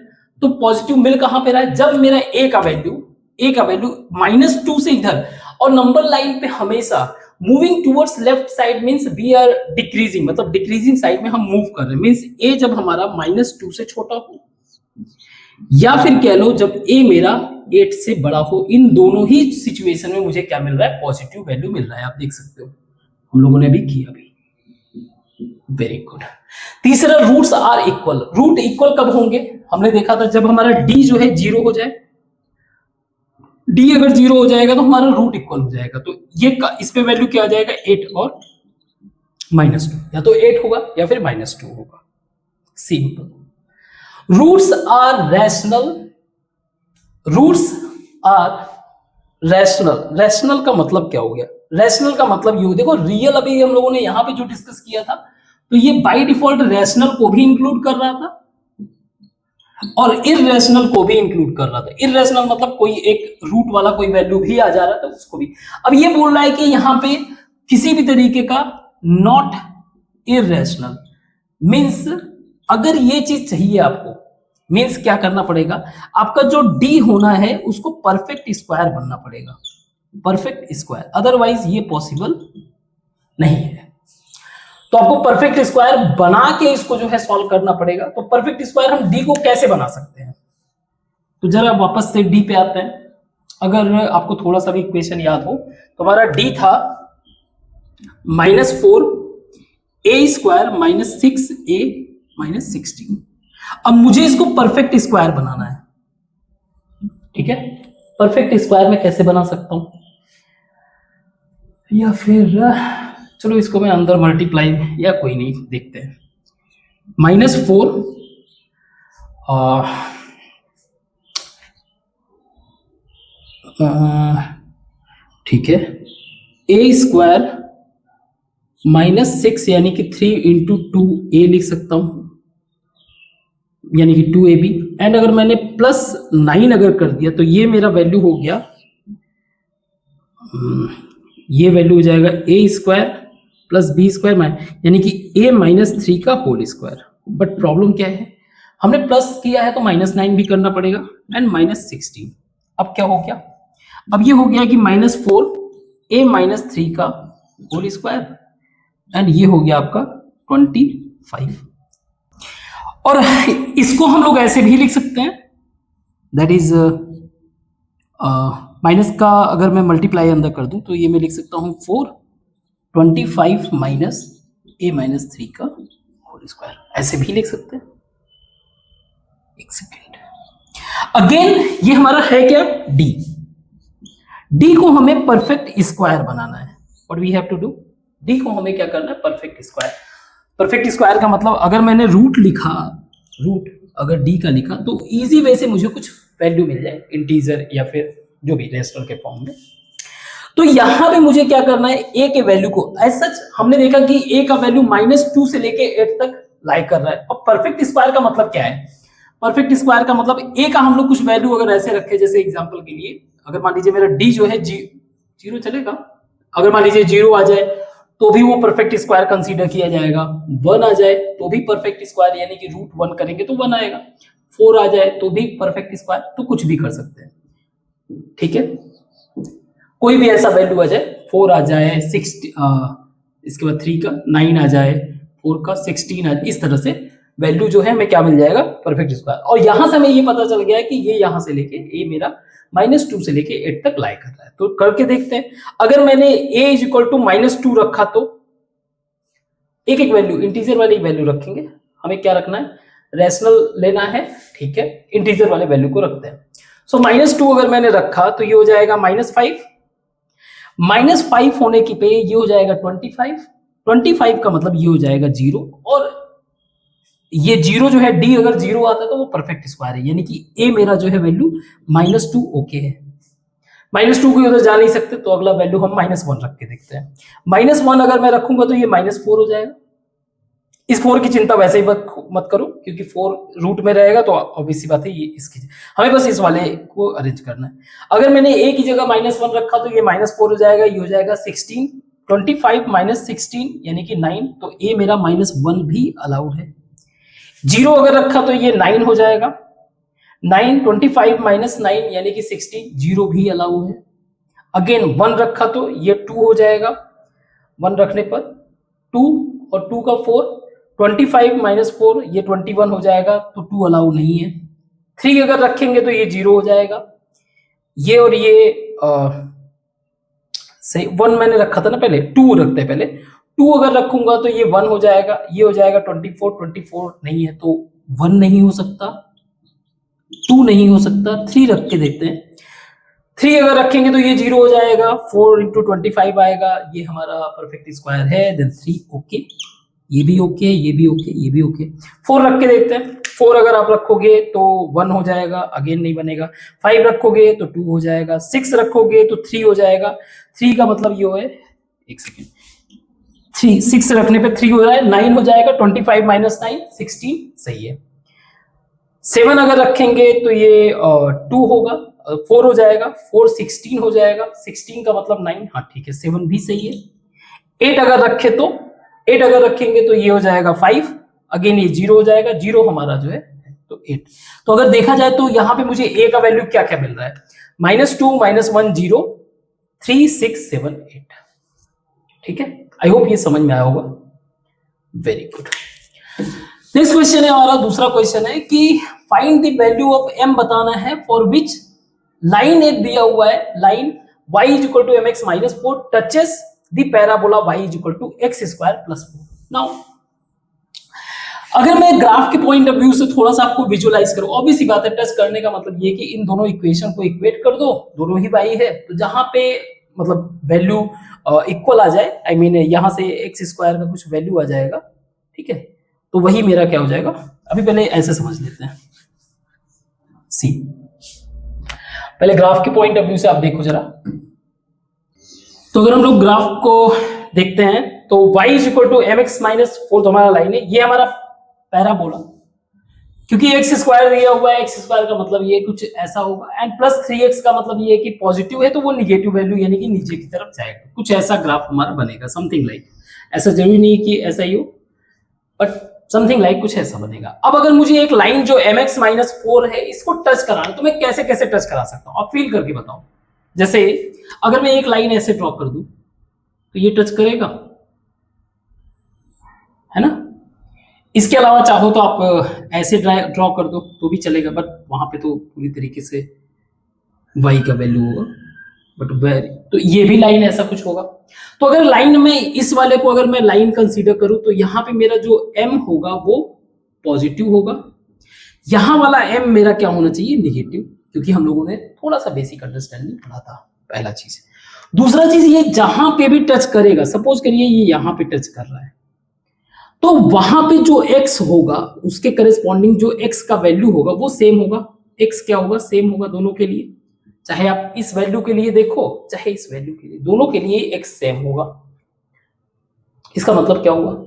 तो पॉजिटिव मिल कहां पे रहा है, जब मेरा ए का वैल्यू -2 से इधर, और नंबर लाइन पे हमेशा moving towards left side, means we are decreasing, मतलब डिक्रीजिंग साइड में हम मूव कर रहे हैं, मींस ए जब हमारा -2 से छोटा हो, या फिर कह लो जब ए मेरा 8 से बड़ा हो, इन दोनों ही सिचुएशन में मुझे क्या मिल रहा है, पॉजिटिव वैल्यू मिल रहा है। आप देख सकते हो, हम लोगों ने भी किया अभी, वेरी गुड। तीसरा, roots are equal. Root equal कब होंगे, हमने देखा था जब हमारा डी जो है 0 हो जाए। डी अगर 0 हो जाएगा तो हमारा रूट इक्वल हो जाएगा। तो ये इस पे वैल्यू क्या आ जाएगा, 8 और -2, या तो 8 होगा या फिर -2 होगा, simple. Roots are rational. Roots are rational. Rational का मतलब क्या हो गया, रैशनल का मतलब ये, देखो रियल अभी हम लोगों ने यहां पे जो डिस्कस किया था, तो ये बाय डिफॉल्ट रैशनल को भी इंक्लूड कर रहा था और इररेशनल को भी इंक्लूड कर रहा था। इररेशनल मतलब कोई एक रूट वाला कोई वैल्यू भी आ जा रहा था, उसको भी। अब ये बोल रहा है कि यहां पे किसी भी तरीके का नॉट इररेशनल, मींस अगर ये चीज चाहिए आपको, मींस क्या करना पड़ेगा, आपका जो डी होना है उसको परफेक्ट स्क्वायर बनना पड़ेगा, परफेक्ट स्क्वायर, अदरवाइज ये पॉसिबल नहीं है। तो आपको परफेक्ट स्क्वायर बना के इसको जो है सॉल्व करना पड़ेगा। तो परफेक्ट स्क्वायर हम डी को कैसे बना सकते हैं, तो जरा वापस से डी पे आते हैं। अगर आपको थोड़ा सा भी इक्वेशन याद हो, तो हमारा डी था -4 a स्क्वायर - 6a - 16। अब मुझे इसको परफेक्ट स्क्वायर बनाना है, ठीक है। परफेक्ट स्क्वायर में कैसे बना सकता हूं, या फिर चलो इसको मैं अंदर मल्टीप्लाई, या कोई नहीं, देखते हैं। -4 ठीक है, a स्क्वायर -6 यानी कि 3 × 2a लिख सकता हूं, यानी कि 2ab। एंड अगर मैंने +9 अगर कर दिया तो ये मेरा वैल्यू हो गया, ये वैल्यू हो जाएगा a स्क्वायर + b स्क्वायर, यानी कि a - 3 का होल स्क्वायर। बट प्रॉब्लम क्या है, हमने प्लस किया है तो -9 भी करना पड़ेगा, एंड -16। अब क्या हो गया, अब ये हो गया कि -4 a - 3 का होल स्क्वायर, एंड ये हो गया आपका 25। और इसको हम लोग ऐसे भी लिख सकते हैं, दैट इज माइनस का अगर मैं मल्टीप्लाई अंदर कर दूं तो ये मैं लिख सकता हूं 425 - a - 3 का होल स्क्वायर, ऐसे भी लिख सकते हैं। एक सेकेंड, अगेन ये हमारा है क्या, डी। डी को हमें परफेक्ट स्क्वायर बनाना है। What we have to do, D को हमें क्या करना है, परफेक्ट स्क्वायर। परफेक्ट स्क्वायर का मतलब अगर मैंने रूट लिखा, रूट अगर डी का लिखा तो इजी वे से मुझे कुछ वैल्यू मिल जाए, इंटीजर या फिर जो भी रेशनल के फॉर्म में। तो यहां पे मुझे क्या करना है, ए के वैल्यू को एज सच हमने देखा कि ए का वैल्यू -2 से लेके 8 तक लाई कर रहा है। और परफेक्ट स्क्वायर का मतलब क्या है, परफेक्ट स्क्वायर का मतलब ए का हम लोग कुछ वैल्यू अगर ऐसे रखे, जैसे एग्जांपल के लिए अगर मान लीजिए मेरा डी जो है जीरो चलेगा, अगर मान लीजिए 0 आ जाए तो भी वो परफेक्ट स्क्वायर कंसीडर किया जाएगा, 1 आ जाए तो भी परफेक्ट स्क्वायर यानी कि √1 करेंगे तो 1 आएगा, 4 आ जाए तो भी परफेक्ट स्क्वायर, तो कुछ भी कर सकते हैं, ठीक है। कोई भी ऐसा वैल्यू आ जाए, 4 आ जाए, 6 इसके बाद 3 का 9 आ जाए, 4 का 16 आ जाए, इस तरह से वैल्यू जो है हमें क्या मिल जाएगा, परफेक्ट स्क्वायर। और यहां से हमें ये पता चल गया है कि ये यहां से लेके ए मेरा -2 से लेके 8 तक लाई कर रहा है। तो करके देखते हैं, अगर मैंने a = -2 रखा तो एक एक वैल्यू, इंटीजर वाली वैल्यू रखेंगे, हमें क्या रखना है, रैशनल लेना है, ठीक है, इंटीजर वाले वैल्यू को रखते हैं। सो -2 अगर मैंने रखा तो ये हो जाएगा -5, -5 होने की पे ये हो जाएगा 25, 25 का मतलब ये हो जाएगा 0, और ये 0 जो है डी अगर 0 आता है तो वो परफेक्ट स्क्वायर है, यानी कि ए मेरा जो है वैल्यू -2 ओके है। -2 को उधर जा नहीं सकते तो अगला वैल्यू हम -1 रख के देखते हैं। -1 अगर मैं रखूंगा तो ये -4 हो जाएगा। इस 4 की चिंता वैसे ही मत करो क्योंकि 4 रूट में रहेगा तो ऑब्वियसली बात है ये इसकी, हमें बस इस वाले को अरेंज करना है। अगर मैंने a की जगह -1 रखा तो ये -4 हो जाएगा, ये हो जाएगा 16, 25 - 16 यानी कि 9, तो a मेरा -1 भी अलाउड है। 0 अगर रखा तो ये 9 हो जाएगा, 9, 25 - 9 यानी कि 60, 0 भी अलाउ है। अगेन 1 रखा तो ये 2 हो जाएगा, 1 रखने पर 2 और 2 का 4, 25 - 4 ये 21 हो जाएगा, तो 2 अलाउ नहीं है। 3 अगर रखेंगे तो ये 0 हो जाएगा, ये और ये सही 1 मैंने रखा था ना, पहले 2 रखते हैं, पहले 2 अगर रखूंगा तो ये 1 हो जाएगा, ये हो जाएगा 24, 24 नहीं है तो 1 नहीं हो सकता, 2 नहीं हो सकता, 3 रख के देखते हैं। 3 अगर रखेंगे तो ये 0 हो जाएगा, 4 × 25 आएगा, ये हमारा परफेक्ट स्क्वायर है, देन 3 ओके, ये भी ओके, ये भी ओके, ये भी ओके। 4 रख के देखते हैं, 4 अगर आप रखोगे तो 1 हो जाएगा, अगेन नहीं बनेगा। 5 रखोगे तो 2 हो जाएगा, 6 रखोगे तो 3 हो जाएगा, 3 का मतलब ये है, एक सेकेंड, 6 रखने पे 3 हो रहा है, 9 हो जाएगा, 25 - 9 16 सही है। 7 अगर रखेंगे तो ये 2 होगा, 4 हो जाएगा, 4 16 हो जाएगा, 16 का मतलब 9, हाँ ठीक है, 7 भी सही है। 8 अगर रखे तो 8 अगर रखेंगे तो ये हो जाएगा 5, अगेन ये 0 हो जाएगा, 0 हमारा जो है तो 8। तो अगर देखा जाए तो यहाँ पे मुझे a का वैल्यू क्या क्या मिल रहा है, -2 -1 0 3 6 7 8, ठीक है। आई होप ये समझ में आया होगा, वेरी गुड। नेक्स्ट क्वेश्चन है हमारा, दूसरा क्वेश्चन है कि find the value of m बताना है फॉर विच लाइन एक दिया हुआ है, line y = mx - 4 touches the parabola y = x² + 4। Now अगर मैं ग्राफ के पॉइंट ऑफ व्यू से थोड़ा सा आपको विजुअलाइज करूं, ऑब्वियसली बात है, टच करने का मतलब ये कि इन दोनों इक्वेशन को इक्वेट कर दो, दोनों ही y है, तो जहां पे मतलब वैल्यू इक्वल आ जाए, आई मीन यहां से x² का कुछ वैल्यू आ जाएगा, ठीक है, तो वही मेरा क्या हो जाएगा। अभी पहले ऐसे समझ लेते हैं, सी पहले ग्राफ के पॉइंट ऑफ व्यू से आप देखो जरा। तो अगर हम लोग ग्राफ को देखते हैं तो y = mx - 4 तो हमारा लाइन है, ये हमारा पैराबोला, क्योंकि x² दिया हुआ है, x² का मतलब ये कुछ ऐसा होगा, एंड +3x का मतलब ये कि पॉजिटिव है तो वो निगेटिव वैल्यू यानी कि नीचे की तरफ जाएगा, कुछ ऐसा ग्राफ हमारा बनेगा, समथिंग लाइक, ऐसा जरूरी नहीं कि ऐसा ही हो, बट समथिंग लाइक कुछ ऐसा बनेगा। अब अगर मुझे एक लाइन जो mx - 4 है इसको टच कराना, तो मैं कैसे कैसे टच करा सकता हूं, आप फील करके बताओ। जैसे अगर मैं एक लाइन ऐसे ड्रॉ कर दूं तो ये टच करेगा, है ना। इसके अलावा चाहो तो आप ऐसे ड्रॉ कर दो तो भी चलेगा, बट वहां पे तो पूरी तरीके से y का वैल्यू होगा, बट तो ये भी लाइन ऐसा कुछ होगा। तो अगर लाइन में इस वाले को अगर मैं लाइन कंसीडर करूं तो यहाँ पे मेरा जो m होगा वो पॉजिटिव होगा, यहां वाला m मेरा क्या होना चाहिए, निगेटिव, क्योंकि हम लोगों ने थोड़ा सा बेसिक अंडरस्टैंडिंग पढ़ा था, पहला चीज। दूसरा चीज, ये जहां पे भी टच करेगा, सपोज करिए ये यहां पे टच कर रहा है, तो वहां पे जो x होगा उसके करस्पॉन्डिंग जो x का वैल्यू होगा वो सेम होगा। x क्या होगा, सेम होगा दोनों के लिए, चाहे आप इस वैल्यू के लिए देखो चाहे इस वैल्यू के लिए, दोनों के लिए x सेम होगा। इसका मतलब क्या होगा,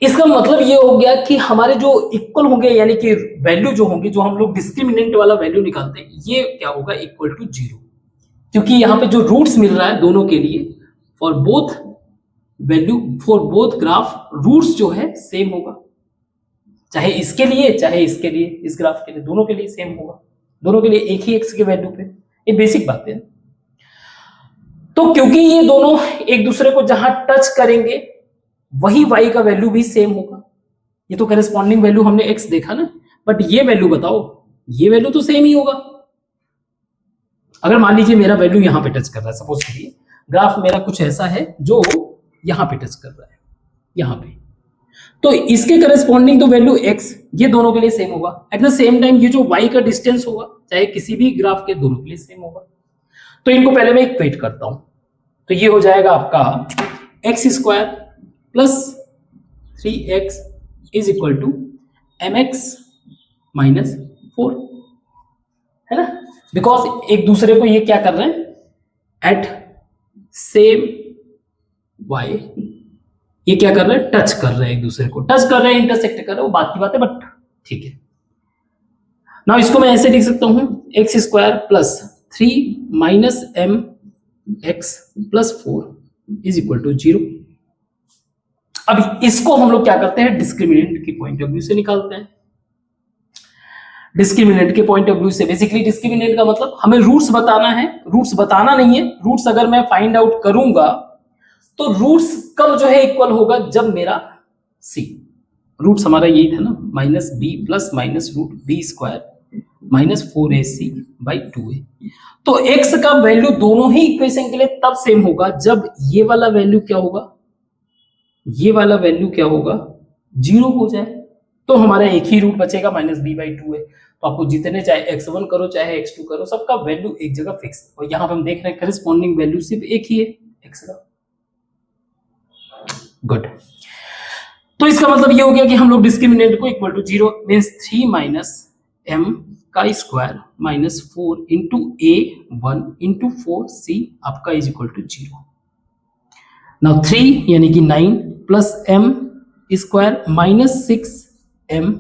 इसका मतलब ये हो गया कि हमारे जो इक्वल होंगे, यानी कि वैल्यू जो होंगे, जो हम लोग डिस्क्रिमिनेंट वाला वैल्यू निकालते हैं, ये क्या होगा, इक्वल टू 0, क्योंकि यहां पे जो रूट्स मिल रहा है दोनों के लिए, for both value, for both graph, roots जो है सेम होगा, चाहे इसके लिए चाहे इसके लिए, इस ग्राफ के लिए, दोनों के लिए सेम होगा, दोनों के लिए एक ही x के वैल्यू पे। ये बेसिक बात है। तो क्योंकि ये दोनों एक दूसरे को जहां टच करेंगे वही y का वैल्यू भी सेम होगा, ये तो करस्पॉन्डिंग वैल्यू हमने x देखा ना, बट ये वैल्यू बताओ, ये वैल्यू तो सेम ही होगा। अगर मान लीजिए मेरा वैल्यू यहां पे टच कर रहा है, सपोज करिए ग्राफ मेरा कुछ ऐसा है जो यहां पे टच कर रहा है, यहां पे, तो इसके करस्पॉन्डिंग तो वैल्यू x, ये दोनों के लिए सेम होगा। एट द सेम टाइम ये जो y का डिस्टेंस होगा, चाहे किसी भी ग्राफ के, दोनोदोनों के लिए सेम होगा। तो इनको पहले मैं इक्वेट करता हूं, तो ये हो जाएगा आपका x square plus 3x is equal to mx minus 4, है ना, बिकॉज एक दूसरे को ये क्या कर रहे हैं, एट सेम y, ये क्या कर रहे हैं, टच कर रहे हैं, एक दूसरे को टच कर रहे हैं, इंटरसेक्ट कर रहे हैं, वो बात की बात है, बट ठीक है। ना इसको मैं ऐसे लिख सकता हूं, x square plus 3 minus m x plus 4 is equal to 0। अब इसको हम लोग क्या करते हैं, डिस्क्रिमिनेंट के पॉइंट ऑफ व्यू से निकालते हैं। डिस्क्रिमिनेंट के पॉइंट ऑफ व्यू से, बेसिकली डिस्क्रिमिनेंट का मतलब हमें रूट्स बताना है, रूट्स बताना नहीं है, रूट्स अगर मैं फाइंड आउट करूंगा तो रूट्स कब जो है इक्वल होगा, जब मेरा c, रूट्स हमारा यही था ना, minus B plus minus root B square minus 4ac by 2a। तो x का वैल्यू दोनों ही इक्वेशन के लिए तब सेम होगा जब ये वाला वैल्यू क्या होगा, ये वाला वैल्यू क्या होगा, 0 हो जाए, तो हमारा एक ही रूट बचेगा माइनस बी बाई 2a। तो आपको जितने चाहे x1 करो चाहे x2 करो, सबका वैल्यू एक जगह फिक्स, और यहां पे हम देख रहे हैं करस्पॉन्डिंग वैल्यू सिर्फ एक ही है, x का। गुड, तो इसका मतलब ये हो गया कि हम लोग डिस्क्रिमिनेंट को equal to 0 means 3 minus m का square minus 4 into a1 into 4c आपका इज इक्वल टू 0। नाउ 3 यानी कि 9 plus m square minus 6m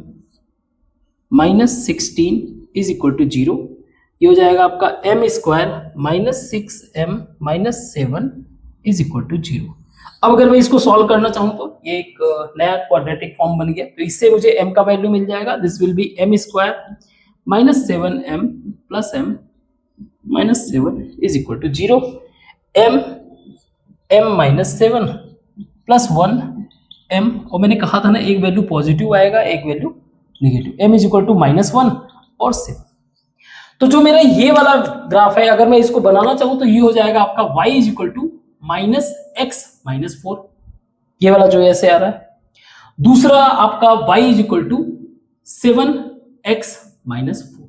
minus 16 is equal to 0। ये हो जाएगा आपका m square minus 6m minus 7 is equal to 0। अब अगर मैं इसको सॉल्व करना चाहूं तो ये एक नया क्वाड्रेटिक फॉर्म बन गया, तो इससे मुझे m का वैल्यू मिल जाएगा, this will be m square minus 7m plus m minus 7 is equal to 0। m minus 7 plus 1m, और मैंने कहा था ना एक वैल्यू पॉजिटिव आएगा एक value negative, m is equal to minus 1 और 7। तो जो मेरा ये वाला ग्राफ है, अगर मैं इसको बनाना चाहूं तो ये हो जाएगा आपका y is equal to minus x minus 4, ये वाला जो ऐसे आ रहा है। दूसरा आपका y is equal to 7x minus 4,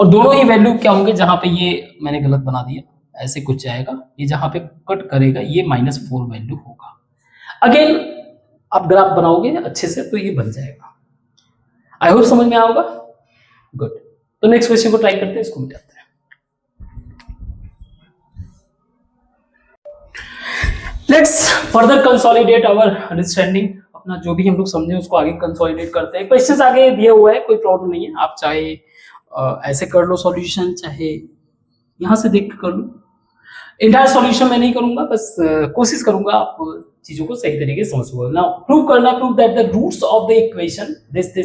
और दोनों ही वैल्यू क्या होंगे, जहां पे ये मैंने गलत बना दिया, ऐसे कुछ आएगा, ये जहां पे कट करेगा ये माइनस 4 वैल्यू होगा। अगेन आप ग्राफ बनाओगे अच्छे से तो ये बन जाएगा। आई होप समझ में आया होगा। गुड, तो नेक्स्ट क्वेश्चन को ट्राई करते हैं, इसको मिटाते हैं। Let's further consolidate our understanding, अपना जो भी हम लोग समझे उसको आगे कंसोलिडेट करते हैं। क्वेश्चंस आगे दिए हुआ है, कोई प्रॉब्लम नहीं है, आप चाहे ऐसे कर लो सॉल्यूशन, चाहे यहां से देख कर लो। इंटायर सॉल्यूशन मैं नहीं करूंगा, बस कोशिश करूंगा आप चीजों को सही तरीके से समझ सको। नाउ प्रूव करना, prove that the roots of the equation this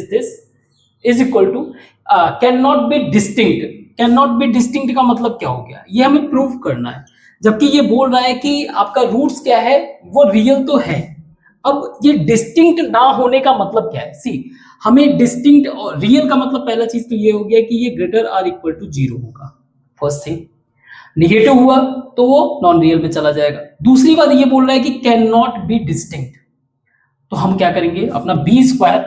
is equal to can not be distinct. Can not be distinct का मतलब क्या हो गया, ये हमें प्रूव करना है, जबकि ये बोल रहा है कि आपका रूट्स क्या है, वो रियल तो है। अब ये डिस्टिंक्ट ना होने का मतलब क्या है, सी हमें डिस्टिंक्ट और रियल का मतलब पहला चीज तो ये हो गया कि ये ग्रेटर आर इक्वल टू 0 होगा, फर्स्ट थिंग। निगेटिव हुआ तो वो नॉन रियल में चला जाएगा। दूसरी बात ये बोल रहा है कि कैन नॉट बी डिस्टिंक्ट, तो हम क्या करेंगे, अपना बी स्क्वायर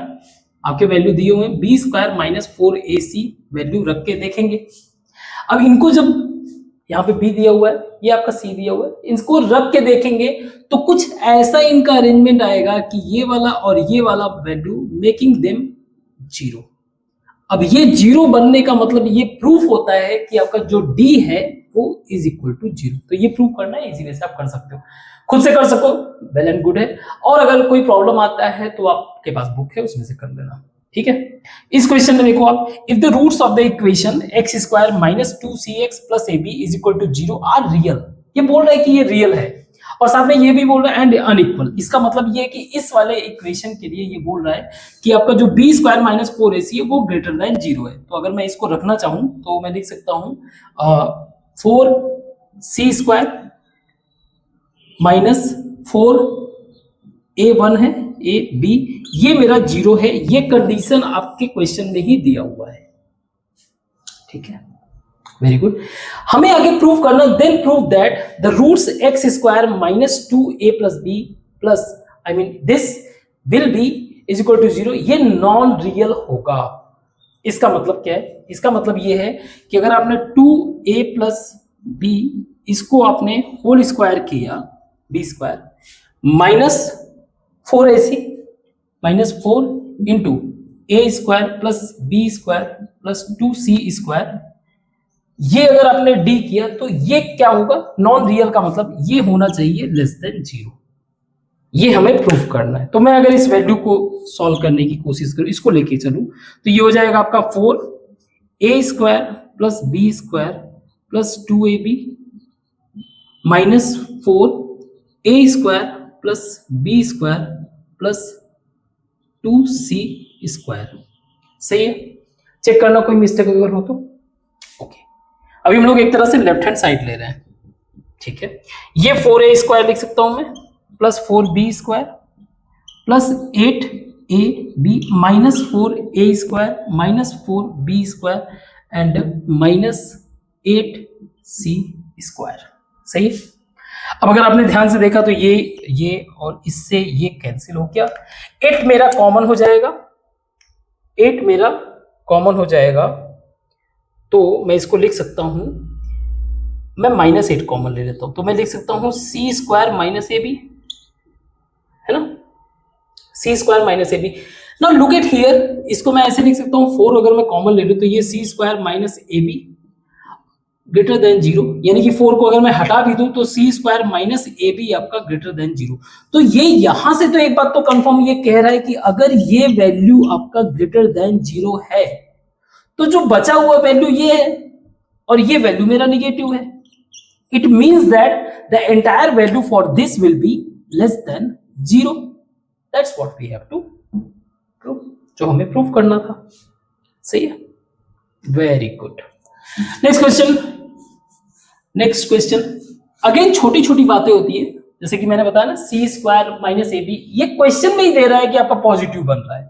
आपके वैल्यू दिए हुए हैं, B square minus 4ac value रख के देखेंगे। अब इनको जब यहाँ पे बी दिया हुआ है, ये आपका सी दिया हुआ है, इसको रख के देखेंगे तो कुछ ऐसा इनका अरेंजमेंट आएगा कि ये वाला और ये वाला वैल्यू मेकिंग देम जीरो। अब ये जीरो बनने का मतलब ये प्रूफ होता है कि आपका जो डी है वो इज इक्वल टू जीरो। तो ये प्रूफ करना है, इजी वे से आप कर सकते हो, खुद से कर सको, वेल एंड गुड है। और अगर कोई प्रॉब्लम आता है तो आपके पास बुक है, उसमें से कर लेना, ठीक है। इस क्वेश्चन में देखो आप, if the roots of the equation x square minus 2cx plus ab is equal to zero are real, ये बोल रहा है कि ये रियल है, और साथ में ये भी बोल रहा है एंड अनइक्वल। इसका मतलब ये है कि इस वाले इक्वेशन के लिए ये बोल रहा है कि आपका जो बी स्क्वायर माइनस 4ac है वो ग्रेटर देन जीरो है। तो अगर मैं इसको रखना चाहूं तो मैं लिख सकता हूं 4c स्क्वायर माइनस 4a1 है, ए बी, ये मेरा जीरो है। ये कंडीशन आपके क्वेश्चन में ही दिया हुआ है, ठीक है, वेरी गुड। हमें आगे प्रूव करना, then prove that the roots x square minus 2a plus B plus I mean this will be is equal to zero, ये नॉन रियल होगा। इसका मतलब क्या है? इसका मतलब ये है कि अगर आपने 2a प्लस बी इसको आपने होल स्क्वायर किया, B square minus 4ac minus 4 into A square plus B square plus 2c square, ये अगर आपने डी किया तो ये क्या होगा? नॉन रियल का मतलब ये होना चाहिए लेस देन जीरो। ये हमें प्रूफ करना है। तो मैं अगर इस वैल्यू को सॉल्व करने की कोशिश करूं, इसको लेके चलूं, तो ये हो जाएगा आपका 4a square plus B square plus 2ab minus 4a square plus B square plus 2c square. सही है? चेक करना कोई मिस्टेक अगर हो तो। ओके, अभी हम लोग एक तरह से लेफ्ट हैंड साइड ले रहे हैं, ठीक है। ये 4a स्क्वायर लिख सकता हूं मैं plus 4b square plus 8ab minus 4a square minus 4b square and minus 8c square. सही है? अब अगर आपने ध्यान से देखा तो ये और इससे ये कैंसिल हो गया, 8 मेरा कॉमन हो जाएगा, 8 मेरा कॉमन हो जाएगा, तो मैं इसको लिख सकता हूं, मैं माइनस 8 कॉमन ले लेता हूं, तो मैं लिख सकता हूं C square minus A B, है ना, C square minus A B. Now look at here, इसको मैं ऐसे लिख सकता हूं 4 अगर मैं कॉमन ले लूं तो ये C square minus A B greater than zero, यानी कि 4 को अगर मैं हटा भी दूं तो सी स्क्वायर माइनस ए बी आपका ग्रेटर देन जीरो। तो ये यहां से तो एक बात तो कंफर्म ये कह रहा है कि अगर ये वैल्यू आपका ग्रेटर देन जीरो है तो जो बचा हुआ वैल्यू ये है और ये वैल्यू मेरा निगेटिव है। It means that the entire value for this will be less than zero. That's what we have to prove, जो हमें प्रूव करना था। सही है, very good. Next question again छोटी छोटी बातें होती है, जैसे कि मैंने बताया ना C square minus A B, ये क्वेश्चन में ही दे रहा है कि आपका पॉजिटिव बन रहा है,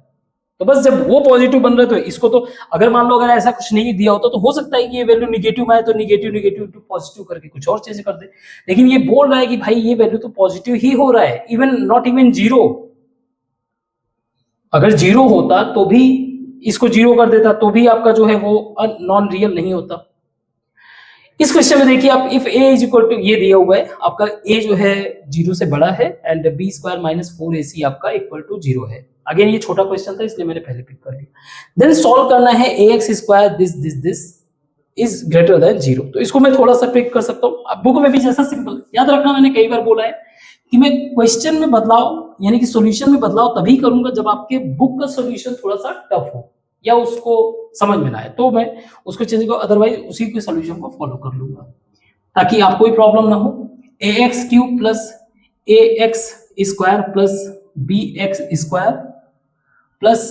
तो बस जब वो पॉजिटिव बन रहा है तो इसको तो अगर मान लो अगर ऐसा कुछ नहीं दिया होता तो हो सकता है कि ये वैल्यू निगेटिव में आए तो निगेटिव टू पॉजिटिव करके कुछ और चीज कर दे, लेकिन ये बोल रहा है कि भाई ये वैल्यू तो पॉजिटिव ही हो रहा है, इवन नॉट इवन जीरो। अगर जीरो होता तो भी इसको जीरो कर देता तो भी आपका जो है वो नॉन रियल नहीं होता। इस क्वेश्चन में देखिए आप, if a is equal to, ये दिया हुआ है आपका a जो है जीरो से बड़ा है and B square minus 4ac आपका इक्वल टू जीरो है। अगेन ये छोटा क्वेश्चन था इसलिए मैंने पहले पिक कर लिया। देन सॉल्व करना है ax square this is greater than zero. तो इसको मैं थोड़ा सा पिक कर सकता हूँ। अब बुक में भी जैसा सिंपल, याद रखना मैंने कई बार बोला है कि मैं क्वेश्चन में बदलाव यानी कि सॉल्यूशन में बदलाव तभी करूंगा जब आपके बुक का सॉल्यूशन थोड़ा सा टफ हो या उसको समझ में ना आए, तो मैं उसको चेंज करूँ, अदरवाइज उसी के सॉल्यूशन को फॉलो कर लूंगा ताकि आपको कोई प्रॉब्लम ना हो। ax cube plus ax square plus bx square plus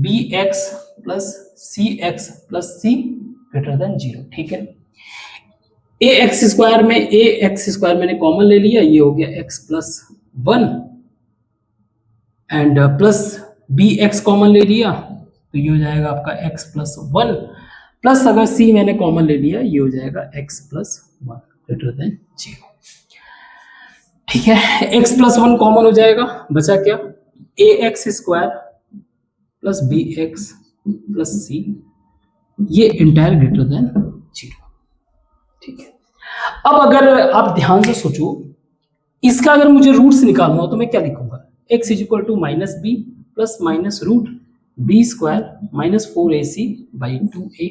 bx plus cx plus c greater than zero. ठीक है, ax स्क्वायर में ax स्क्वायर मैंने कॉमन ले लिया, ये हो गया x plus 1 and plus bx common ले लिया तो ये हो जाएगा आपका x प्लस 1 प्लस अगर c मैंने कॉमन ले लिया ये हो जाएगा x plus 1 greater than zero. ठीक है, x प्लस 1 कॉमन हो जाएगा, बचा क्या ax square plus B X plus C, ये इंटायर ग्रेटर देन 0। ठीक है, अब अगर आप ध्यान से सोचो, इसका अगर मुझे रूट्स निकालना हो तो मैं क्या लिखूंगा, x is equal to minus B plus minus root B square minus 4ac by 2a।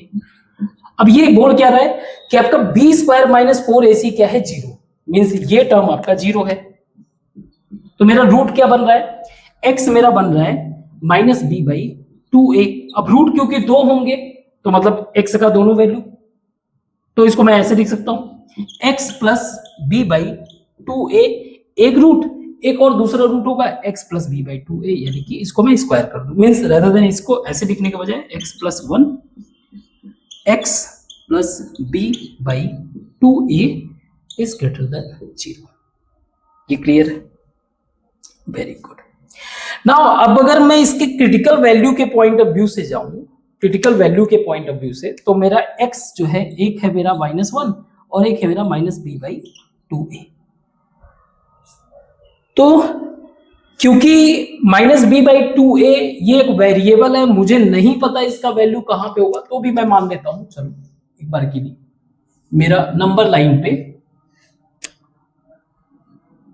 अब ये बोल क्या रहा है कि आपका बी स्क्वायर माइनस 4ac क्या है, 0, मीन्स ये टर्म आपका 0 है। तो मेरा रूट क्या बन रहा है, x मेरा बन रहा है माइनस बी बाई 2a। अब रूट क्योंकि 2 होंगे तो मतलब x का दोनों वैल्यू, तो इसको मैं ऐसे लिख सकता हूं x plus B by 2a, एक रूट, एक और दूसरा रूट होगा x plus B by 2a, यानी कि इसको मैं स्क्वायर कर दूं, मीन्स रेदर देन इसको ऐसे लिखने के बजाय x plus 1 x plus B by 2a is greater than 0। ये क्लियर है? Very good. नाउ अब अगर मैं इसके क्रिटिकल वैल्यू के पॉइंट ऑफ व्यू से जाऊं, क्रिटिकल वैल्यू के पॉइंट ऑफ व्यू से, तो मेरा x जो है, एक है मेरा -1 और एक है मेरा माइनस बी बाई 2a। तो क्योंकि माइनस बी बाई 2a ये एक वेरिएबल है, मुझे नहीं पता इसका वैल्यू कहां पे होगा, तो भी मैं मान लेता हूं, चलो एक बार के लिए मेरा नंबर लाइन पे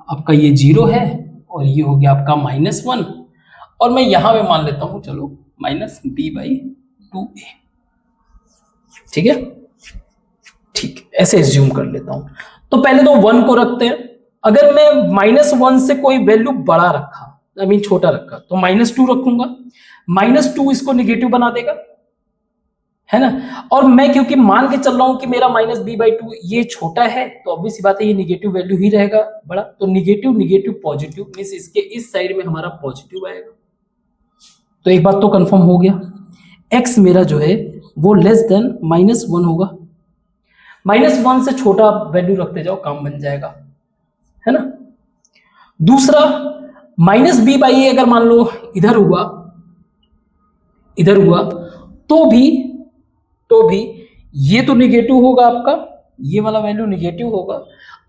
आपका ये 0 है और ये हो गया आपका -1, और मैं यहां पे मान लेता हूं, चलो माइनस बी बाई 2a। ठीक है, ठीक, ऐसे एज्यूम कर लेता हूं। तो पहले तो 1 को रखते हैं। अगर मैं -1 से कोई वैल्यू बड़ा रखा, आई मीन छोटा रखा, तो -2 रखूंगा। -2 इसको निगेटिव बना देगा, है ना। और मैं क्योंकि मान के चल रहा हूं कि मेरा माइनस बी बाई 2 ये छोटा है, तो ऑब्वियस सी बात है ये निगेटिव वैल्यू ही रहेगा बड़ा। तो निगेटिव निगेटिव पॉजिटिव, मींस इसके इस साइड में हमारा पॉजिटिव आएगा। तो एक बात तो कंफर्म हो गया, x मेरा जो है वो लेस देन -1 होगा। -1 से छोटा वैल्यू रखते जाओ, काम बन जाएगा, है ना। दूसरा माइनस बी बाई ए अगर मान लो इधर हुआ, इधर हुआ, तो भी ये तो निगेटिव होगा आपका, ये वाला वैल्यू निगेटिव होगा,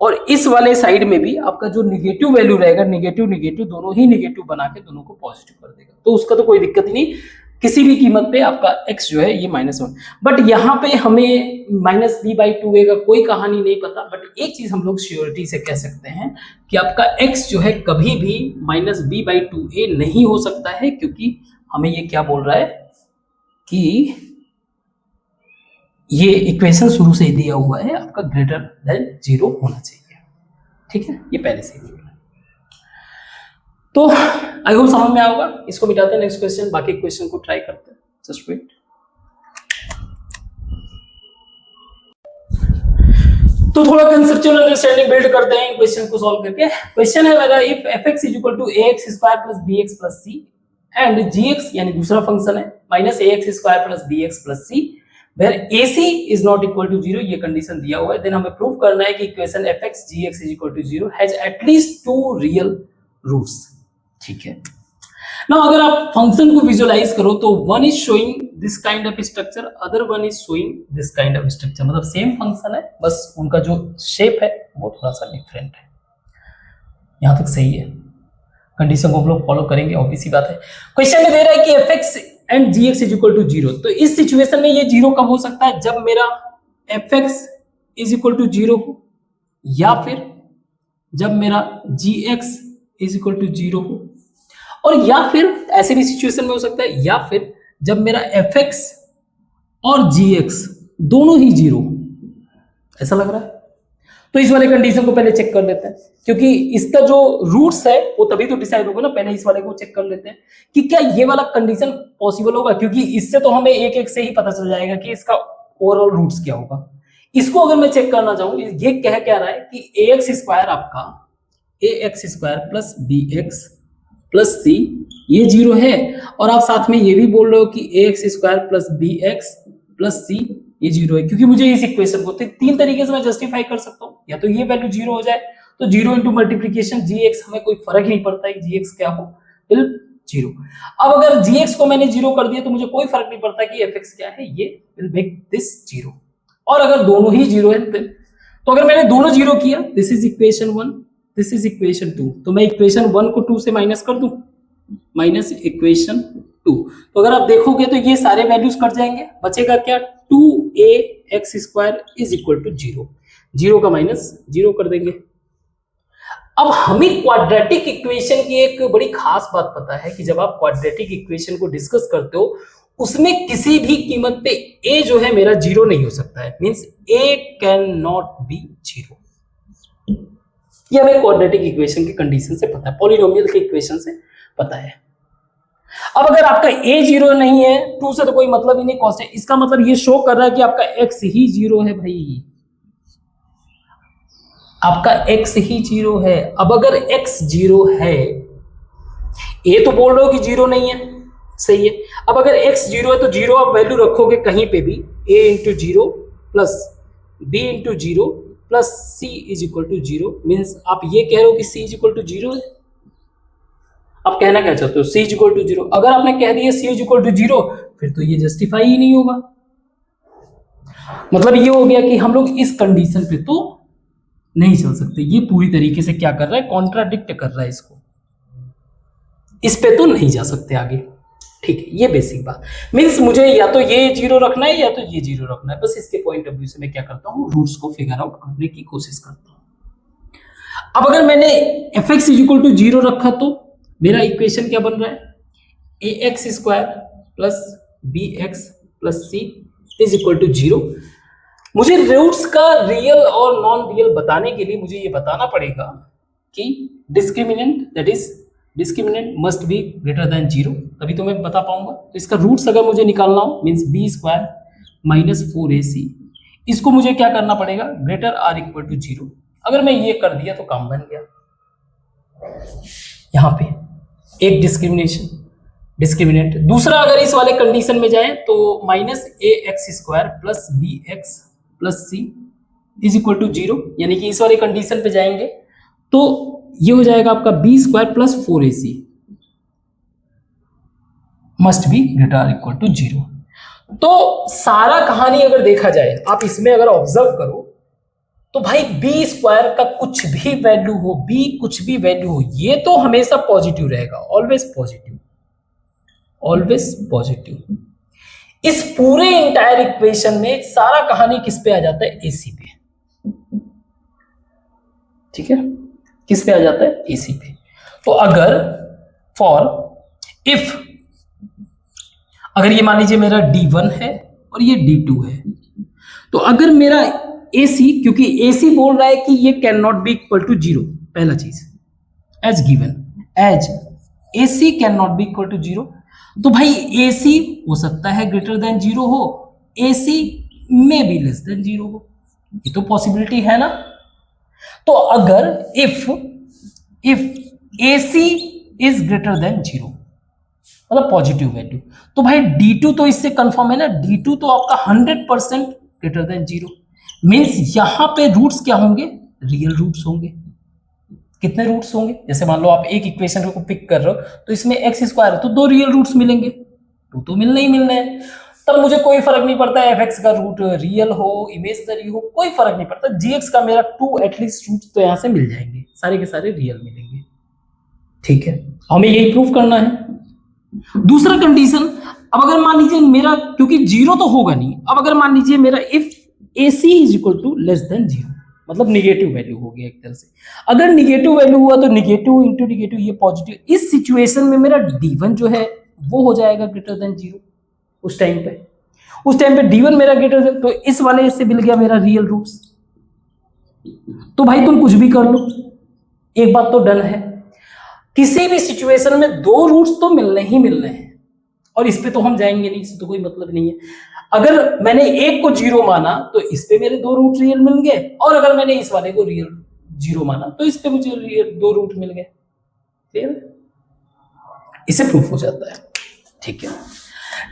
और इस वाले साइड में भी आपका जो निगेटिव वैल्यू रहेगा, निगेटिव निगेटिव दोनों ही निगेटिव बना के दोनों को पॉजिटिव कर देगा। तो उसका तो कोई दिक्कत ही नहीं, किसी भी कीमत पे आपका x जो है ये -1। बट यहाँ पे हमें माइनस बी बाई 2a का कोई कहानी नहीं पता, बट एक चीज हम लोग श्योरिटी से कह सकते हैं कि आपका x जो है कभी भी माइनस बी बाई 2a नहीं हो सकता है, क्योंकि हमें ये क्या बोल रहा है कि ये इक्वेशन शुरू से ही दिया हुआ है, आपका ग्रेटर देन 0 होना चाहिए। ठीक है, ये पहले से ही। तो आई होप समझ में आएगा। इसको मिटाते हैं, नेक्स्ट क्वेश्चन, बाकी क्वेश्चन को ट्राई करते हैं, जस्ट वेट। तो थोड़ा कंसेप्चुअल अंडरस्टैंडिंग बिल्ड करते हैं क्वेश्चन को सॉल्व करके। क्वेश्चन है मेरा, if fx is equal to ax square plus bx plus c and gx यानी दूसरा फंक्शन है minus ax square plus bx plus c where ac is not equal to 0, ये कंडीशन दिया हुआ है। देन हमें प्रूव करना है कि equation fx gx is equal to 0 has at least 2 real roots. ठीक है, ना अगर आप फंक्शन को विजुअलाइज करो तो one is showing this kind of structure, other one is showing this kind of structure, मतलब सेम फंक्शन है, बस उनका जो शेप है वो थोड़ा सा डिफरेंट है। यहां तक सही है, कंडीशन को हम लोग फॉलो करेंगे, ऑब्वियस सी बात है। क्वेश्चन में दे रहा है कि fx and gx is equal to 0, तो इस सिचुएशन में ये 0 कब हो सकता है, जब मेरा fx इज इक्वल टू 0 हो, या फिर जब मेरा gx इज इक्वल टू 0 हो, और या फिर ऐसे भी सिचुएशन में हो सकता है, या फिर जब मेरा fx और gx दोनों ही 0, ऐसा लग रहा है। तो इस वाले कंडीशन को पहले चेक कर लेते हैं, क्योंकि इसका जो रूट्स है वो तभी तो डिसाइड होगा ना। पहले इस वाले को चेक कर लेते हैं कि क्या ये वाला कंडीशन पॉसिबल होगा, क्योंकि इससे तो हमें एक एक से ही पता चल जाएगा कि इसका ओवरऑल रूट्स क्या होगा। इसको अगर मैं चेक करना चाहूँ, ये कह क्या रहा है कि ax स्क्वायर आपका ax square plus bx plus c ये 0 है, और आप साथ में ये भी बोल रहे हो कि ax square plus bx plus c ये 0 है, क्योंकि मुझे इस इक्वेशन को तीन तरीके से मैं जस्टिफाई कर सकता हूँ। या तो ये वैल्यू 0 हो जाए, तो 0 इंटू मल्टीप्लीकेशन gx, हमें कोई फर्क नहीं पड़ता है gx क्या हो, बिल 0। अब अगर gx को मैंने 0 कर दिया तो मुझे कोई फर्क नहीं पड़ता कि fx क्या है, ये विल मेक दिस 0। और अगर दोनों ही 0 है तो अगर मैंने दोनों 0 किया, this is equation 1, this is equation 2, तो मैं इक्वेशन 1 को 2 से माइनस कर दूं, माइनस इक्वेशन 2, तो अगर आप देखोगे तो ये सारे वैल्यूज कट जाएंगे, बचेगा क्या 2ax² इज इक्वल टू 0, 0 का माइनस 0 कर देंगे। अब हमें क्वाड्रेटिक इक्वेशन की एक बड़ी खास बात पता है कि जब आप क्वाड्रेटिक इक्वेशन को डिस्कस करते हो उसमें किसी भी कीमत पे a जो है मेरा 0 नहीं हो सकता है, means a can not B 0। ये हमें क्वाड्रेटिक इक्वेशन की कंडीशन से पता है, पॉलिनोमियल के इक्वेशन से पता है। अब अगर आपका a 0 नहीं है 2 से तो कोई मतलब ही नहीं, कांस्टेंट, इसका मतलब ये शो कर रहा है कि आपका x ही 0 है भाई, आपका x ही 0 है। अब अगर x 0 है, a तो बोल रहे हो कि 0 नहीं है, सही है। अब अगर x 0 है तो 0 आप वैल्यू रखोगे कहीं पे भी, a into 0 plus b into 0 plus c is equal to 0, means आप ये कह रहे हो कि c इज इक्वल टू 0 है। आप कहना क्या चाहते हो, c इज इक्वल टू 0। अगर आपने कह दिया c इज इक्वल टू 0 फिर तो ये जस्टिफाई ही नहीं होगा। मतलब ये हो गया कि हम लोग इस कंडीशन पे तो नहीं चल सकते, ये पूरी तरीके से क्या कर रहा है, कॉन्ट्राडिक्ट कर रहा है इसको, इस पे तो नहीं जा सकते आगे। ठीक है, ये बेसिक बात, मीन्स मुझे या तो ये 0 रखना है या तो ये 0 रखना है, बस इसके पॉइंट ऑफ व्यू से मैं क्या करता हूँ, रूट्स को फिगर आउट करने की कोशिश करता हूँ। अब अगर मैंने fx इज इक्वल टू 0 रखा तो मेरा इक्वेशन क्या बन रहा है, ax² plus bx plus c is equal to 0। मुझे रूट्स का रियल और नॉन रियल बताने के लिए मुझे ये बताना पड़ेगा कि discriminant, that is discriminant must be greater than 0, तभी तो मैं बता पाऊंगा। तो इसका रूट्स अगर मुझे निकालना हो मीन्स b² माइनस 4ac, इसको मुझे क्या करना पड़ेगा, ग्रेटर आर इक्वल टू 0। अगर मैं ये कर दिया तो काम बन गया। यहां पे एक डिस्क्रिमिनेंट, दूसरा अगर इस वाले कंडीशन में जाए तो minus ax² plus bx plus C is equal to 0, यानी कि इस वाले कंडीशन पे जाएंगे तो ये हो जाएगा आपका b² plus 4ac must be greater equal to 0। तो सारा कहानी अगर देखा जाए, आप इसमें अगर ऑब्जर्व करो तो भाई b² का कुछ भी वैल्यू हो, b कुछ भी वैल्यू हो, ये तो हमेशा पॉजिटिव रहेगा, ऑलवेज पॉजिटिव, ऑलवेज पॉजिटिव। इस पूरे इंटायर इक्वेशन में सारा कहानी किस पे आ जाता है, AC पे, ठीक है, किस पे आ जाता है, AC पे। तो अगर इफ अगर ये मान लीजिए मेरा D1 है और ये D2 है, तो अगर मेरा AC, क्योंकि AC बोल रहा है कि ये can not be equal to 0, पहला चीज as given, as AC can not be equal to 0, तो भाई AC हो सकता है ग्रेटर देन 0 हो, AC में भी लेस देन 0 हो, ये तो पॉसिबिलिटी है ना। तो अगर if AC is greater than 0 मतलब पॉजिटिव वैल्यू, तो भाई D2 तो इससे कंफर्म है ना, D2 तो आपका 100% ग्रेटर देन 0, मीन्स यहां पे रूट्स क्या होंगे, रियल रूट्स होंगे। कितने रूट्स होंगे, जैसे मान लो आप एक इक्वेशन को पिक कर रहे हो तो इसमें x² है तो 2 रियल रूट्स मिलेंगे, 2 तो मिलने ही मिलने हैं, तब मुझे कोई फर्क नहीं पड़ता है fx का रूट रियल हो इमेजिनरी हो, कोई फर्क नहीं पड़ता, gx का मेरा 2 एटलीस्ट रूट्स तो यहां से मिल जाएंगे, सारे के सारे रियल मिलेंगे। ठीक है, हमें यही प्रूफ करना है। दूसरा कंडीशन, अब अगर मान लीजिए मेरा, क्योंकि 0 तो होगा नहीं, अब अगर मान लीजिए मेरा if AC is equal to less than 0, मतलब निगेटिव वैल्यू हो गया एक तरह से। अगर निगेटिव वैल्यू हुआ तो निगेटिव इंटू निगेटिव ये पॉजिटिव, इस सिचुएशन में मेरा D1 जो है वो हो जाएगा ग्रेटर देन 0। उस टाइम पे D1 मेरा ग्रेटर देन, तो इस वाले से मिल गया मेरा रियल रूट्स। तो भाई तुम कुछ भी कर लो, एक बात तो डन है, किसी भी सिचुएशन में 2 रूट्स तो मिलने ही मिलने हैं, और इस पे तो हम जाएंगे नहीं, इससे तो कोई मतलब नहीं है। अगर मैंने एक को 0 माना तो इस पे मेरे 2 रूट रियल मिल गए, और अगर मैंने इस वाले को रियल 0 माना तो इस पे मुझे रियल 2 रूट मिल गए। क्लियर, इसे प्रूफ हो जाता है। ठीक है,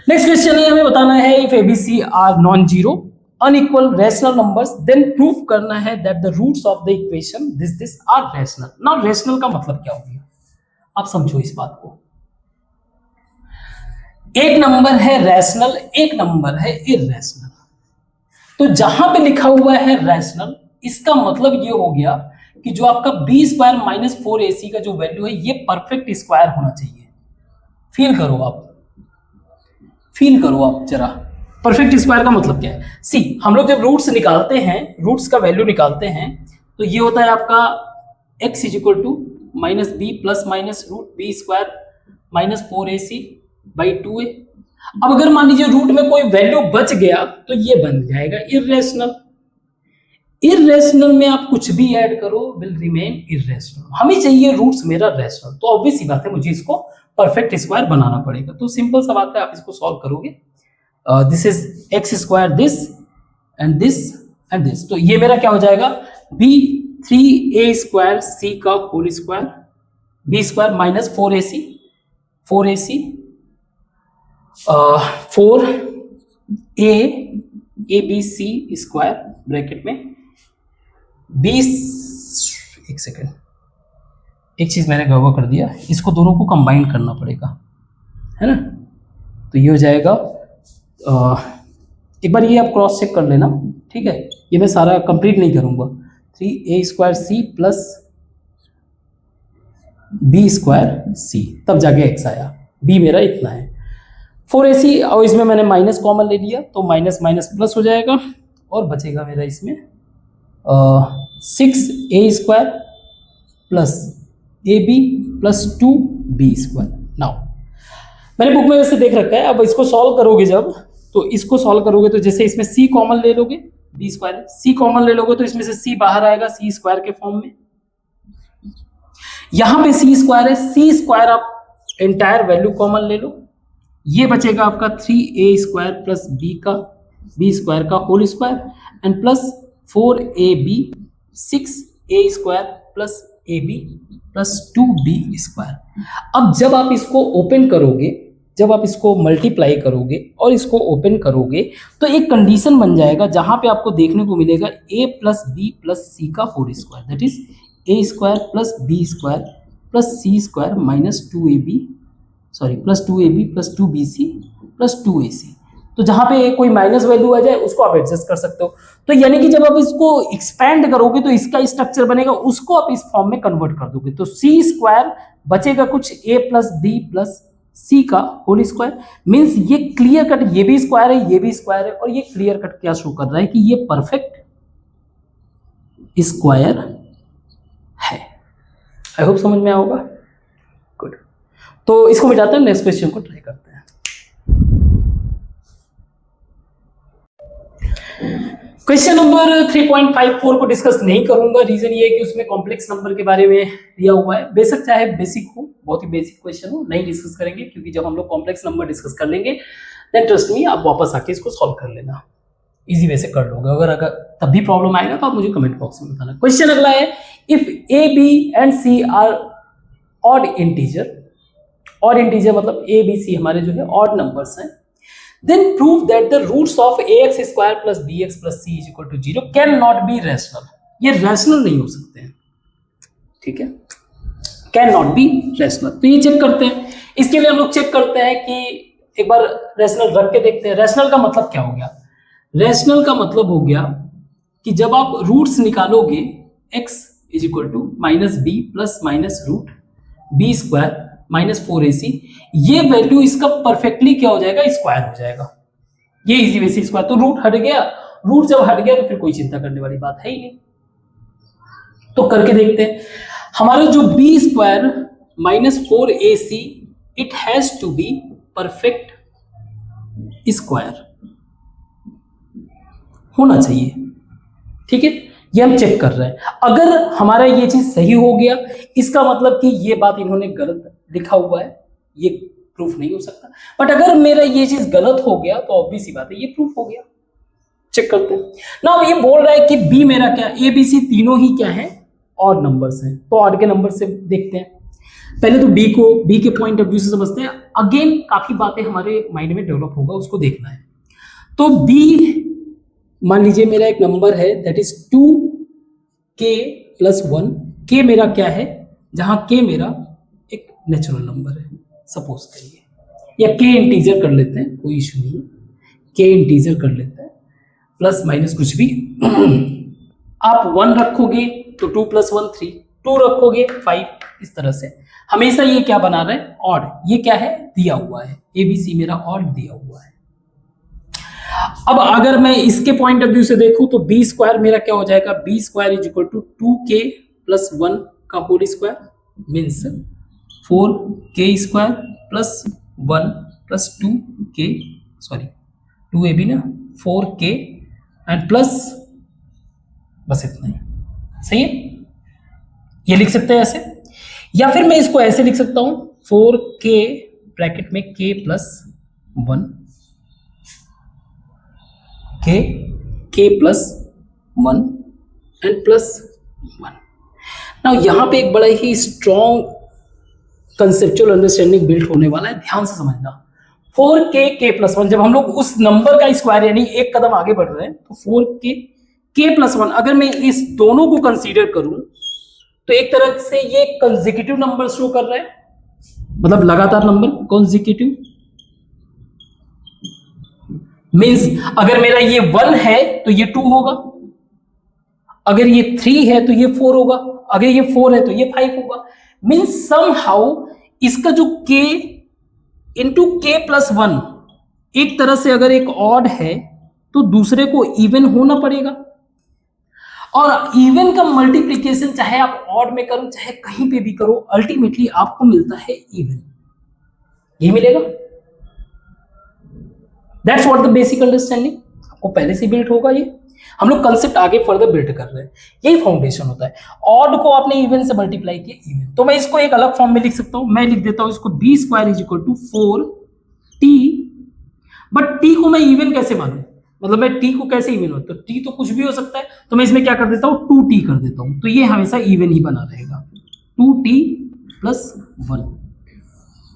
नेक्स्ट क्वेश्चन है, हमें बताना है if ABC are non zero unequal rational numbers then proof करना है that the roots of the equation this are rational. Now rational का मतलब क्या हो गया, आप समझो इस बात को। एक नंबर है रैशनल, एक नंबर है इररैशनल। तो जहां पे लिखा हुआ है रैशनल, इसका मतलब ये हो गया कि जो आपका b² माइनस 4ac का जो वैल्यू है ये परफेक्ट स्क्वायर होना चाहिए। फील करो आप, फील करो आप जरा, परफेक्ट स्क्वायर का मतलब क्या है। सी हम लोग जब रूट्स निकालते हैं, रूट्स का वैल्यू निकालते हैं, तो ये होता है आपका x is equal to minus B plus minus root B square minus 4ac by 2a। अब अगर मान लीजिए रूट में कोई वैल्यू बच गया तो ये बन जाएगा इर्रेशनल। इर्रेशनल में आप कुछ भी ऐड करो विल रिमेन इर्रेशनल। हमें चाहिए रूट्स मेरा रेशनल, तो ऑब्वियस सी बात है मुझे इसको परफेक्ट स्क्वायर बनाना पड़ेगा। तो सिंपल सा बात है, आप इसको सॉल्व करोगे, this is x square this and this and this, तो ये मेरा क्या हो जाएगा बी 3a स्क्वायर सी का whole square B square minus 4ac 4a abc square bracket में 20। एक सेकेंड, एक चीज मैंने गड़बड़ कर दिया, इसको दोनों को कंबाइन करना पड़ेगा, है ना। तो ये हो जाएगा, एक बार ये आप क्रॉस चेक कर लेना, ठीक है। ये मैं सारा कंप्लीट नहीं करूंगा। 3a square C plus B square C, तब जाके x आया, b मेरा इतना है 4ac, और इसमें मैंने माइनस कॉमन ले लिया तो माइनस माइनस प्लस हो जाएगा, और बचेगा मेरा इसमें 6a square plus ab plus 2b square. Now मैंने बुक में वैसे देख रखा है, अब इसको सॉल्व करोगे जब, तो इसको सॉल्व करोगे तो जैसे इसमें c कॉमन ले लोगे, b स्क्वायर c कॉमन ले लोगे तो इसमें से c बाहर आएगा c स्क्वायर के फॉर्म में। यहां पे c स्क्वायर है, c स्क्वायर आप एंटायर वैल्यू कॉमन ले लो, ये बचेगा आपका 3a square plus b square का whole square and plus 4ab 6a square plus ab plus 2b square. अब जब आप इसको ओपन करोगे, जब आप इसको मल्टीप्लाई करोगे और इसको ओपन करोगे, तो एक कंडीशन बन जाएगा जहां पे आपको देखने को मिलेगा a plus B plus C का whole square, that is a square plus B square plus C square minus 2ab plus 2ab plus 2bc plus 2ac। तो जहां पे कोई माइनस वैल्यू आ जाए उसको आप एडजस्ट कर सकते हो। तो यानी कि जब आप इसको एक्सपैंड करोगे तो इसका स्ट्रक्चर बनेगा, उसको आप इस फॉर्म में कन्वर्ट कर दोगे, तो सी स्क्वायर बचेगा कुछ a plus B plus C का होल स्क्वायर। मीन्स ये क्लियर कट, ये भी स्क्वायर है, ये भी स्क्वायर है, और ये क्लियर कट क्या शो कर रहा है कि ये परफेक्ट स्क्वायर है। आई होप समझ में आओगा। गुड, तो इसको मिटाते हैं, नेक्स्ट क्वेश्चन को ट्राई करते हैं। क्वेश्चन नंबर 3.54 को डिस्कस नहीं करूंगा, रीजन ये है कि उसमें कॉम्प्लेक्स नंबर के बारे में दिया हुआ है। बेशक चाहे बेसिक हो, बहुत ही बेसिक क्वेश्चन हो, नहीं डिस्कस करेंगे, क्योंकि जब हम लोग कॉम्प्लेक्स नंबर डिस्कस कर लेंगे देन ट्रस्ट मी आप वापस आके इसको सॉल्व कर लेना, इजी वे से कर लोगे। अगर तब भी प्रॉब्लम आएगा तो आप मुझे कमेंट बॉक्स में बताना। क्वेश्चन अगला है, if A B and C are odd integer, odd integer मतलब ए बी सी हमारे जो है ऑड नंबर्स हैं, then prove that the roots of ax square plus bx plus c is equal to 0 cannot be rational। ये rational नहीं हो सकते हैं, ठीक है, कैन नॉट बी रैशनल। तो ये चेक करते हैं, इसके लिए हम लोग चेक करते हैं कि एक बार रैशनल रख के देखते हैं। रैशनल का मतलब क्या हो गया? रैशनल का मतलब हो गया कि जब आप रूट्स निकालोगे x is equal to minus B plus minus root B square minus 4ac, ये वैल्यू इसका परफेक्टली क्या हो जाएगा? स्क्वायर हो जाएगा। ये इजी वे से स्क्वायर, तो रूट हट गया, रूट जब हट गया तो फिर कोई चिंता करने वाली बात है ही नहीं। तो करके देखते हैं, हमारा जो B square minus 4ac it has to be perfect square होना चाहिए, ठीक है, ये हम चेक कर रहे हैं। अगर हमारा ये चीज सही हो गया, इसका मतलब कि ये बात इन्होंने गलत लिखा हुआ है, ये प्रूफ नहीं हो सकता। बट अगर मेरा ये चीज गलत हो गया तो ऑब्वियस सी बात है ये प्रूफ हो गया। चेक करते हैं ना। ये बोल रहा है कि बी मेरा क्या, ए बी सी तीनों ही क्या है? ऑड नंबर्स हैं। तो ऑड के नंबर से देखते हैं। पहले तो बी को बी के पॉइंट ऑफ व्यू से समझते हैं। अगेन काफी बातें हमारे माइंड में डेवलप होगा, उसको देखना है। तो बी मान लीजिए मेरा एक नंबर है दैट इज 2k+1। के मेरा क्या है? जहां के मेरा एक नेचुरल नंबर है, सपोज करिए, या के इंटीजर कर लेते हैं, कोई इशू नहीं है, के इंटीजर कर लेते हैं, प्लस माइनस कुछ भी। आप 1 रखोगे तो 2 + 1 3, 2 रखोगे 5, इस तरह से हमेशा ये क्या बना रहा है, ऑड। ये क्या है, दिया हुआ है, ABC मेरा ऑड दिया हुआ है। अब अगर मैं इसके पॉइंट ऑफ व्यू से देखूं तो बी स्क्वायर मेरा क्या हो जाएगा, B square is equal to 2k plus 1 का whole square means 4k square plus 1 plus 2k, sorry 2ab ना, 4k एंड प्लस, बस इतना ही, सही है। ये लिख सकते हैं ऐसे, या फिर मैं इसको ऐसे लिख सकता हूं 4k ब्रैकेट में k plus 1, k plus 1 and plus 1। Now यहां पे एक बड़ा ही स्ट्रॉन्ग कंसेप्चुअल अंडरस्टैंडिंग बिल्ड होने वाला है, ध्यान से समझना। 4k k प्लस 1, जब हम लोग उस नंबर का स्क्वायर यानी एक कदम आगे बढ़ रहे हैं तो 4k k प्लस 1, अगर मैं इस दोनों को कंसीडर करूं तो एक तरह से ये कंसेक्यूटिव नंबर शो कर रहा है, मतलब लगातार नंबर, कंसेक्यूटिव मींस अगर मेरा ये 1 है तो ये 2 होगा, अगर ये 3 है तो ये 4 होगा, अगर ये 4 है तो ये 5 होगा। मींस समहाउ इसका जो k इंटू k प्लस 1 एक तरह से अगर एक ऑड है तो दूसरे को इवन होना पड़ेगा, और इवन का मल्टीप्लीकेशन चाहे आप ऑड में करो चाहे कहीं पे भी करो, अल्टीमेटली आपको मिलता है इवन, ये मिलेगा। That's what the basic understanding, आपको पहले से बिल्ड होगा। ये हम लोग कंसेप्ट आगे फर्दर बिल्ड कर रहे हैं, यही फाउंडेशन होता है। ऑड को आपने इवन से मल्टीप्लाई किया इवन, तो मैं इसको एक अलग फॉर्म में लिख सकता हूं, मैं लिख देता हूं इसको B square is equal to 4t, but t को मैं इवन कैसे मानूं, मतलब मैं t को कैसे इवन हो, तो t तो कुछ भी हो सकता है, तो मैं इसमें क्या कर देता हूं 2t कर देता हूं, तो ये हमेशा इवन ही बना रहेगा, 2t प्लस 1।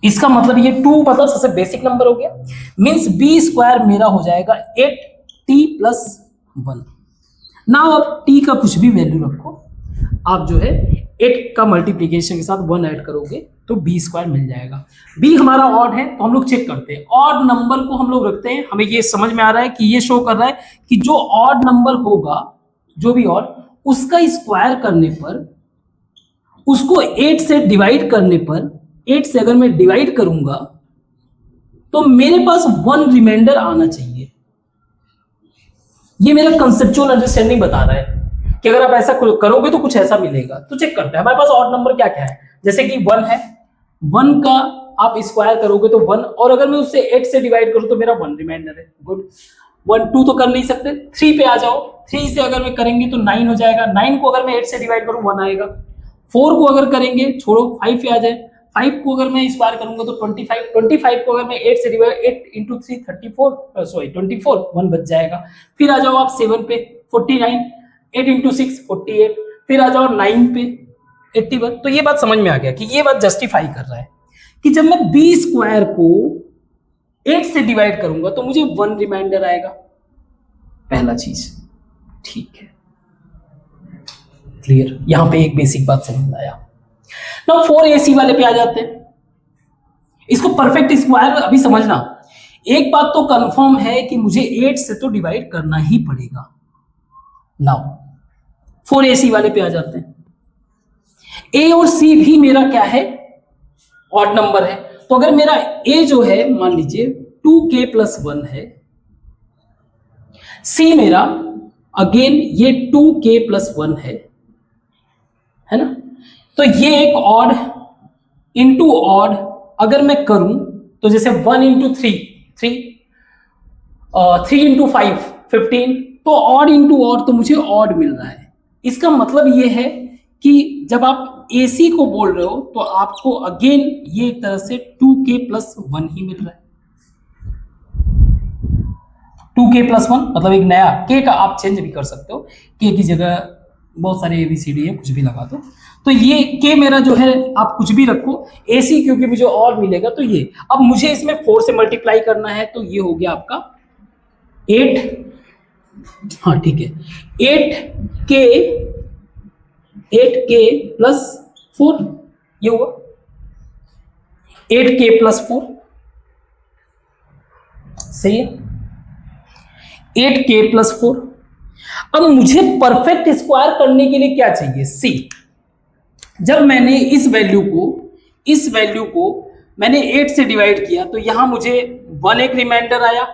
इसका मतलब ये 2 मतलब सबसे बेसिक नंबर हो गया, मींस बी स्क्वायर मेरा हो जाएगा 8t प्लस 1। नाउ अब t का कुछ भी वैल्यू रखो, आप जो है 8 का मल्टीप्लीकेशन के साथ 1 ऐड करोगे तो बी स्क्वायर मिल जाएगा। बी हमारा ऑड है तो हम लोग चेक करते हैं, ऑड नंबर को हम लोग रखते हैं, हमें ये समझ में आ रहा है कि ये शो कर रहा है कि जो ऑड नंबर होगा, जो भी ऑड, उसका स्क्वायर करने पर, उसको 8 से डिवाइड करने पर, 8 से अगर मैं डिवाइड करूंगा तो मेरे पास 1 रिमाइंडर आना चाहिए। ये मेरा कंसेप्चुअल अंडरस्टैंडिंग बता रहा है कि अगर आप ऐसा करोगे तो कुछ ऐसा मिलेगा। तो चेक करते हैं हमारे पास ऑड नंबर क्या क्या है, जैसे कि 1 है, 1 का आप स्क्वायर करोगे तो 1, और अगर मैं उससे 8 से डिवाइड करूं तो मेरा 1 रिमाइंडर है, गुड। 1 2 तो कर नहीं सकते, 3 पे आ जाओ, 3 से अगर मैं करेंगे तो 9 हो जाएगा, 9 को अगर मैं 8 से डिवाइड करूं 1 आएगा, 4 को अगर करेंगे, छोड़ो 5 पे आ जाए, 5 को अगर मैं स्क्वायर करूंगा तो 25, 25 को अगर मैं 8 से डिवाइड, 8 इंटू 3 34, सॉरी 24, 1 बच जाएगा। फिर आ जाओ आप 7 पे 49, 8 इंटू 6 48, फिर आ जाओ 9 पे 81। तो ये बात समझ में आ गया कि ये बात जस्टिफाई कर रहा है कि जब मैं बी स्क्वायर को 8 से डिवाइड करूंगा तो मुझे 1 रिमाइंडर आएगा, पहला चीज, ठीक है, क्लियर। यहां पे एक बेसिक बात समझ में आया। नाउ 4ac वाले पे आ जाते हैं, इसको परफेक्ट स्क्वायर अभी समझना। एक बात तो कंफर्म है कि मुझे 8 से तो डिवाइड करना ही पड़ेगा। नाउ 4ac वाले पे आ जाते हैं, a और c भी मेरा क्या है, ऑड नंबर है, तो अगर मेरा a जो है मान लीजिए 2k प्लस 1 है, c मेरा अगेन ये 2k प्लस 1 है ना, तो ये एक ऑड इंटू ऑड अगर मैं करूं तो जैसे 1 इंटू 3 3 इंटू 5 15, तो ऑड इंटू ऑड तो मुझे ऑड मिल रहा है। इसका मतलब ये है कि जब आप AC को बोल रहे हो तो आपको अगेन ये एक तरह से 2k प्लस 1 ही मिल रहा है। 2k प्लस 1 मतलब एक नया k का आप चेंज भी कर सकते हो, k की जगह बहुत सारे ABCD है, कुछ भी लगा दो, तो ये k मेरा जो है आप कुछ भी रखो, AC क्योंकि मुझे और मिलेगा तो ये। अब मुझे इसमें 4 से मल्टीप्लाई करना है तो ये हो गया आपका 8, हाँ ठीक है, 8k प्लस 4, ये हुआ 8k प्लस 4, सही है, 8k प्लस 4। अब मुझे परफेक्ट स्क्वायर करने के लिए क्या चाहिए, c। जब मैंने इस वैल्यू को मैंने 8 से डिवाइड किया तो यहां मुझे 1 एक रिमाइंडर आया,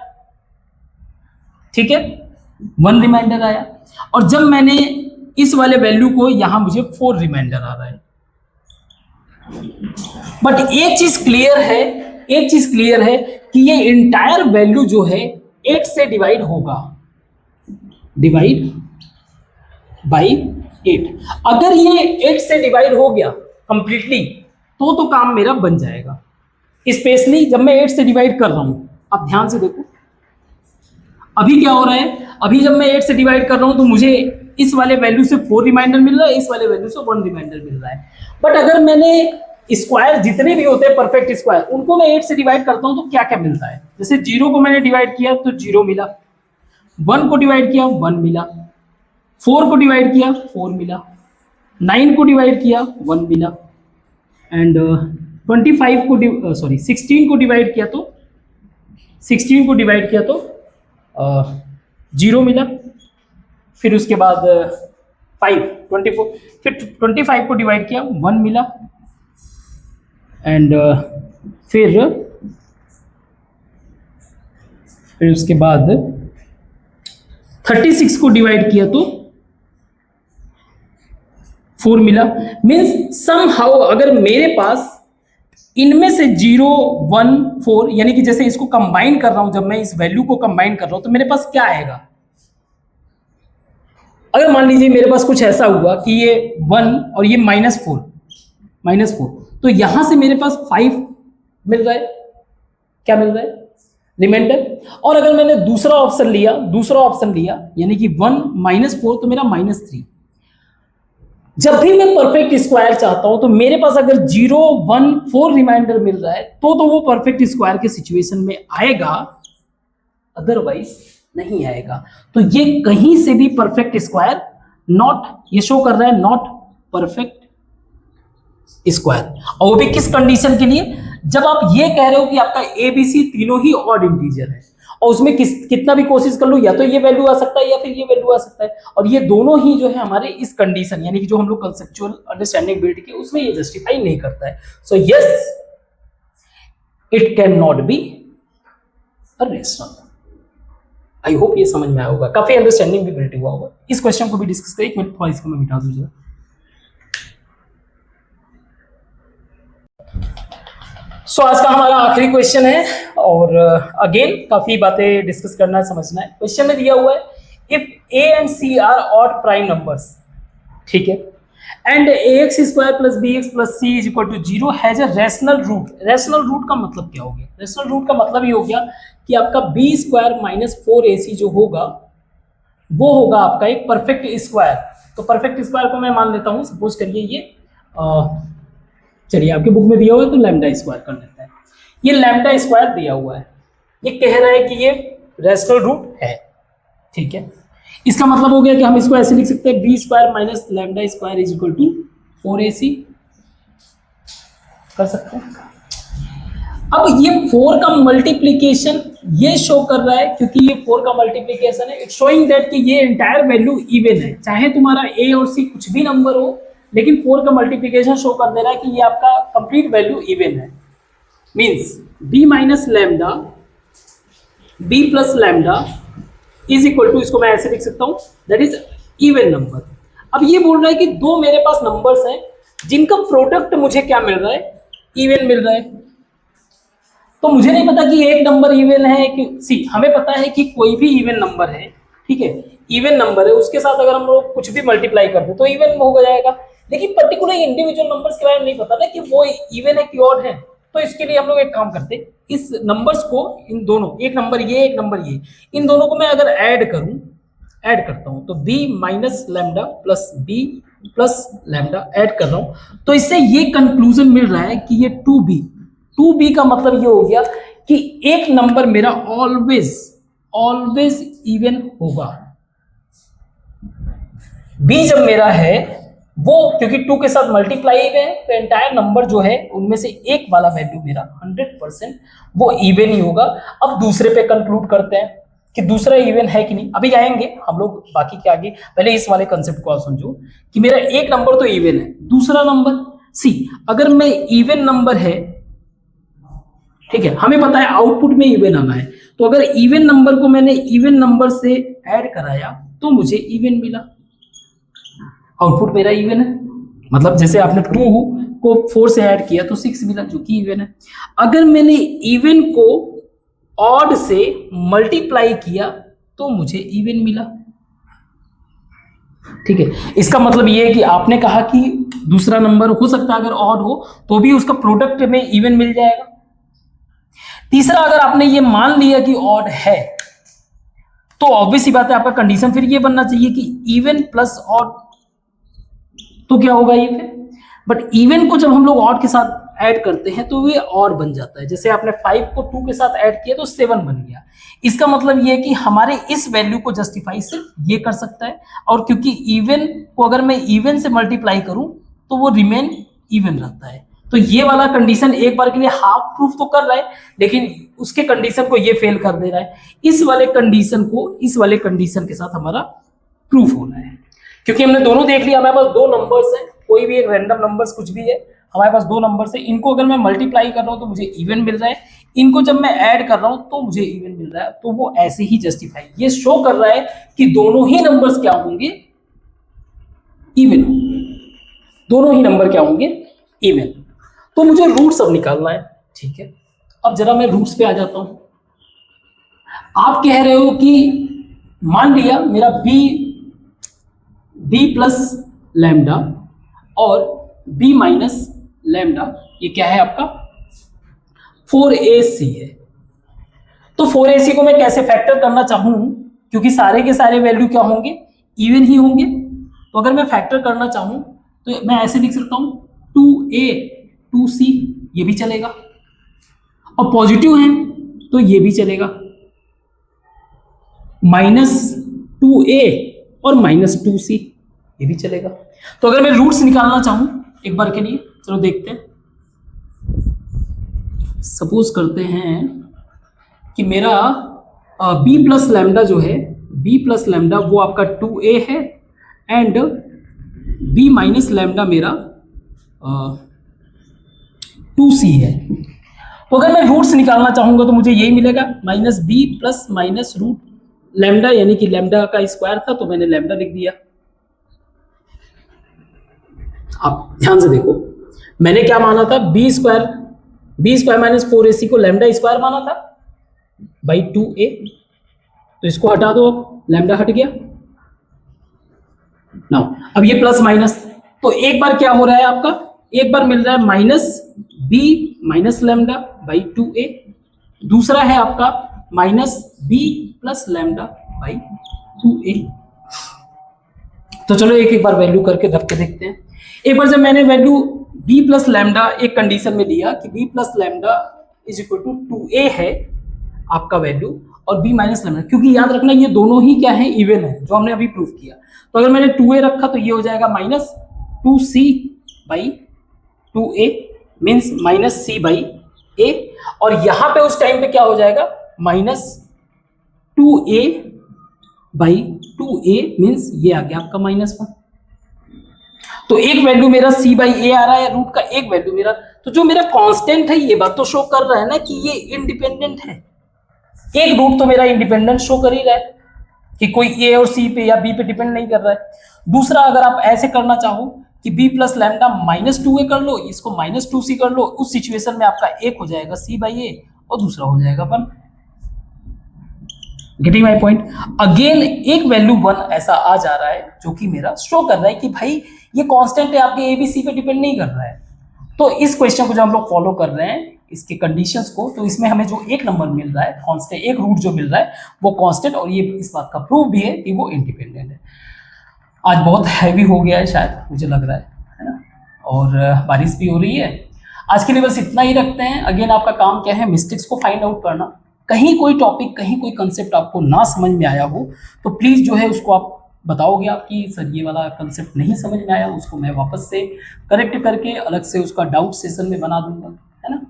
ठीक है, 1 रिमाइंडर आया। और जब मैंने इस वाले वैल्यू को यहां मुझे 4 रिमाइंडर आ रहा है। बट एक चीज क्लियर है कि ये इंटायर वैल्यू जो है 8 से डिवाइड होगा, डिवाइड बाई 8। अगर ये 8 से डिवाइड हो गया कंप्लीटली तो काम मेरा बन जाएगा। स्पेशली जब मैं 8 से डिवाइड कर रहा हूं, आप ध्यान से देखो अभी क्या हो रहा है। अभी जब मैं 8 से डिवाइड कर रहा हूं तो मुझे इस वाले वैल्यू से 4 रिमाइंडर मिल रहा है, इस वाले वैल्यू से 1 रिमाइंडर मिल रहा है। बट अगर मैंने स्क्वायर जितने भी होते हैं परफेक्ट स्क्वायर उनको मैं 8 से डिवाइड करता हूं तो क्या क्या मिलता है। जैसे 0 को मैंने डिवाइड किया तो 0 मिला, 1 को डिवाइड किया 1 मिला, 4 को डिवाइड किया 4 मिला, 9 को डिवाइड किया 1 मिला, एंड 16 को डिवाइड किया तो 0 मिला। फिर उसके बाद 24, फिर 25 को डिवाइड किया 1 मिला, एंड फिर उसके बाद 36 को डिवाइड किया तो 4 मिला। मीन्स समहाउ अगर मेरे पास इनमें से 0, 1, 4 यानी कि जैसे इसको कंबाइन कर रहा हूं, जब मैं इस वैल्यू को कंबाइन कर रहा हूं तो मेरे पास क्या आएगा। अगर मान लीजिए मेरे पास कुछ ऐसा हुआ कि ये 1 और ये -4 तो यहां से मेरे पास 5 मिल रहा है, क्या मिल रहा है, रिमाइंडर। और अगर मैंने दूसरा ऑप्शन लिया यानी कि 1 -4 तो मेरा -3। जब भी मैं परफेक्ट स्क्वायर चाहता हूं तो मेरे पास अगर 0, 1, 4 रिमाइंडर मिल रहा है तो वो परफेक्ट स्क्वायर के सिचुएशन में आएगा, अदरवाइज नहीं आएगा। तो ये कहीं से भी परफेक्ट स्क्वायर ये शो कर रहा है नॉट परफेक्ट स्क्वायर। और वो भी किस कंडीशन के लिए, जब आप ये कह रहे हो कि आपका ABC तीनों ही ऑड इंटीजर है और उसमें कितना भी कोशिश कर लो या तो ये वैल्यू आ सकता है या फिर ये वैल्यू आ सकता है, और ये दोनों ही जो है हमारे इस कंडीशन यानी कि जो हम लोग कंसेप्चुअल अंडरस्टैंडिंग बिल्ड किए उसमें ये जस्टिफाई नहीं करता है। So yes, it can not be a rational. I hope ये समझ में आया होगा, काफी अंडरस्टैंडिंग भी बिल्ड हुआ होगा। इस क्वेश्चन को भी डिस्कस करें। एक मिनट थोड़ा इसको मैं मिटा दूंगा। सो आज का हमारा आखिरी क्वेश्चन है और अगेन काफी बातें डिस्कस करना है, समझना है। क्वेश्चन में दिया हुआ है if A and C are odd prime numbers, ठीक है, and ax square plus bx plus c is equal to 0 has a rational root. Rational root का मतलब क्या हो गया, रैशनल रूट का मतलब ये हो गया कि आपका b स्क्वायर माइनस 4ac जो होगा वो होगा आपका एक परफेक्ट स्क्वायर। तो परफेक्ट स्क्वायर को मैं मान लेता हूं, सपोज करिए ये चलिए आपके बुक में दिया हुआ है तो लैम्डा स्क्वायर कर लेते हैं। ये लैम्डा स्क्वायर दिया हुआ है, ये कह रहा है कि ये रैशनल रूट है, ठीक है। इसका मतलब हो गया कि हम इसको ऐसे लिख सकते हैं B square minus lambda square is equal to 4ac कर सकते हैं। अब ये 4 का मल्टीप्लीकेशन ये शो कर रहा है, क्योंकि ये 4 का मल्टीप्लीकेशन है, इट्स शोइंग दैट कि ये एंटायर वैल्यू इवन है, चाहे तुम्हारा a और c कुछ भी नंबर हो, लेकिन 4 का मल्टीप्लीकेशन शो कर दे रहा है कि ये आपका कंप्लीट वैल्यू इवन है। Means b minus lambda b plus lambda is equal to, इसको मैं ऐसे लिख सकता हूं, दैट इज इवन नंबर। अब ये बोल रहा है कि दो मेरे पास नंबर्स हैं जिनका प्रोडक्ट मुझे क्या मिल रहा है, इवन मिल रहा है। तो मुझे नहीं पता कि एक नंबर इवन है कि सी, हमें पता है कि कोई भी इवन नंबर है, ठीक है, इवन नंबर है, उसके साथ अगर हम लोग कुछ भी मल्टीप्लाई कर दें तो इवन हो जाएगा। लेकिन पर्टिकुलर इंडिविजुअल नंबर्स के बारे में नहीं पता था कि वो इवन है कि ऑड है। तो इसके लिए हम लोग एक काम करते हैं, इस नंबर्स को, इन दोनों, एक नंबर ये एक नंबर ये, इन दोनों को मैं अगर ऐड करता हूं तो b minus lambda plus b plus lambda add कर रहा हूं, तो इससे ये कंक्लूजन मिल रहा है कि ये 2b का मतलब ये हो गया कि एक नंबर मेरा ऑलवेज इवन होगा। b जब मेरा है वो, क्योंकि 2 के साथ मल्टीप्लाई है तो एंटायर नंबर जो है उनमें से एक वाला वैल्यू मेरा 100% वो इवन ही होगा। अब दूसरे पे कंक्लूड करते हैं, कि दूसरा इवन है कि नहीं, अभी आएंगे हम लोग बाकी के आगे, पहले इस वाले कंसेप्ट को आप समझो कि मेरा एक नंबर तो इवन है, दूसरा नंबर सी अगर मैं इवन नंबर है, ठीक है, हमें पता है आउटपुट में इवन आना है, तो अगर इवन नंबर को मैंने इवन नंबर से ऐड कराया तो मुझे इवन मिला, आउटपुट मेरा इवन है। मतलब जैसे आपने 2 को 4 से ऐड किया तो 6 मिला जो कि इवन है। अगर मैंने इवन को ऑड से मल्टीप्लाई किया तो मुझे इवन मिला, ठीक है। इसका मतलब ये है कि आपने कहा कि दूसरा नंबर हो सकता है अगर ऑड हो तो भी उसका प्रोडक्ट में इवन मिल जाएगा। तीसरा, अगर आपने ये मान लिया कि ऑड है तो ऑब्वियस सी बात है आपका कंडीशन फिर ये बनना चाहिए कि इवन प्लस ऑड, तो क्या होगा ये फिर, बट इवन को जब हम लोग ऑड के साथ ऐड करते हैं तो ये ऑड बन जाता है। जैसे आपने 5 को 2 के साथ ऐड किया तो 7 बन गया। इसका मतलब ये है कि हमारे इस वैल्यू को जस्टिफाई सिर्फ ये कर सकता है, और क्योंकि इवन को अगर मैं इवन से मल्टीप्लाई करूं तो वो रिमेन इवन रहता है। तो ये वाला कंडीशन एक बार के लिए हाफ प्रूफ तो कर रहा है, लेकिन उसके कंडीशन को ये फेल कर दे रहा है। इस वाले कंडीशन को इस वाले कंडीशन के साथ हमारा प्रूफ होना है, क्योंकि हमने दोनों देख लिया, हमारे पास 2 नंबर्स है, कोई भी एक रैंडम नंबर्स कुछ भी है, हमारे पास 2 नंबर्स है, इनको अगर मैं मल्टीप्लाई कर रहा हूं तो मुझे इवन मिल रहा है, इनको जब मैं ऐड कर रहा हूं तो मुझे इवन मिल रहा है, तो वो ऐसे ही जस्टिफाई ये शो कर रहा है कि दोनों ही नंबर्स क्या होंगे, इवन होंगे, दोनों ही नंबर क्या होंगे, इवन। तो मुझे रूट्स अब निकालना है, ठीक है। अब जरा मैं रूट्स पे आ जाता हूं। आप कह रहे हो कि मान लिया मेरा बी प्लस लैम्डा और बी माइनस लैम्डा ये क्या है आपका 4ac है। तो 4ac को मैं कैसे फैक्टर करना चाहूं, क्योंकि सारे के सारे वैल्यू क्या होंगे, इवन ही होंगे, तो अगर मैं फैक्टर करना चाहूं तो मैं ऐसे लिख सकता हूं 2a 2c, ये भी चलेगा, और पॉजिटिव है तो ये भी चलेगा, -2a और -2c ये भी चलेगा। तो अगर मैं रूट्स निकालना चाहूं एक बार के लिए, चलो देखते हैं। सपोज करते हैं कि मेरा b प्लस लैम्डा जो है, b प्लस लैम्डा वो आपका 2a है, एंड b माइनस लैम्डा मेरा 2c है। तो अगर मैं रूट्स निकालना चाहूंगा तो मुझे यही मिलेगा, -b plus minus root lambda, यानी कि लैम्डा का स्क्वायर था तो मैंने लैम्डा लिख दिया। आप ध्यान से देखो, मैंने क्या माना था, b स्क्वायर माइनस 4ac को लैम्डा स्क्वायर माना था बाई 2a, तो इसको हटा दो, लैम्डा हट गया ना। अब ये प्लस माइनस, तो एक बार क्या हो रहा है आपका, एक बार मिल रहा है -b minus lambda by 2a, दूसरा है आपका -b plus lambda by 2a। तो चलो एक बार वैल्यू करके रख के देखते हैं। एक बार जब मैंने वैल्यू b प्लस लैम्डा एक कंडीशन में लिया कि b plus lambda is equal to 2a है आपका वैल्यू, और b माइनस लैम्डा, क्योंकि याद रखना ये दोनों ही क्या है, इवन है, जो हमने अभी प्रूफ किया। तो अगर मैंने 2a रखा तो ये हो जाएगा -2c by 2a, means -c by a, और यहां पे उस टाइम पे क्या हो जाएगा, -2a बाई 2a, मीन्स ये आ गया आपका -1। तो एक वैल्यू मेरा c बाई a आ रहा है, रूट का एक वैल्यू मेरा, तो जो मेरा कांस्टेंट है ये बात तो शो कर रहा है ना कि ये इंडिपेंडेंट है, एक रूट तो मेरा इंडिपेंडेंट शो कर ही रहा है कि कोई a और c पे या b पे डिपेंड नहीं कर रहा है। दूसरा, अगर आप ऐसे करना चाहो कि b प्लस लैम्डा -2a कर लो, इसको -2c कर लो, उस सिचुएशन में आपका एक हो जाएगा c बाई a और दूसरा हो जाएगा 1। Getting my point. अगेन एक वैल्यू 1 ऐसा आ जा रहा है जो कि मेरा शो कर रहा है कि भाई ये कांस्टेंट है, आपके ए बी सी पे डिपेंड नहीं कर रहा है। तो इस क्वेश्चन को जब हम लोग फॉलो कर रहे हैं इसके कंडीशंस को, तो इसमें हमें जो एक नंबर मिल रहा है कांस्टेंट, एक रूट जो मिल रहा है वो कांस्टेंट, और ये इस बात का प्रूफ भी है कि वो इंडिपेंडेंट है। आज बहुत हैवी हो गया है शायद, मुझे लग रहा है ना, और बारिश भी हो रही है। आज के लिए बस इतना ही रखते हैं। अगेन आपका काम क्या है, मिस्टेक्स को फाइंड आउट करना। कहीं कोई टॉपिक, कहीं कोई कंसेप्ट आपको ना समझ में आया हो तो प्लीज़ जो है उसको आप बताओगे आप कि सर ये वाला कंसेप्ट नहीं समझ में आया, उसको मैं वापस से करेक्ट करके अलग से उसका डाउट सेशन में बना दूंगा, है ना।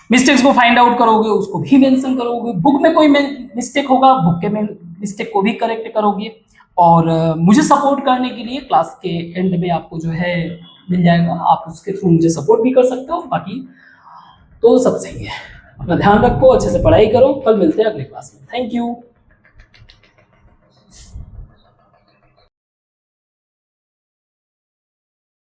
मिस्टेक्स को फाइंड आउट करोगे, उसको भी मेंशन करोगे, बुक में कोई मिस्टेक होगा बुक के मिस्टेक को भी करेक्ट करोगे, और मुझे सपोर्ट करने के लिए क्लास के एंड में आपको जो है मिल जाएगा, आप उसके थ्रू मुझे सपोर्ट भी कर सकते हो। बाकी तो सब सही है, अपना ध्यान रखो, अच्छे से पढ़ाई करो, कल मिलते हैं अगले क्लास में। Thank you.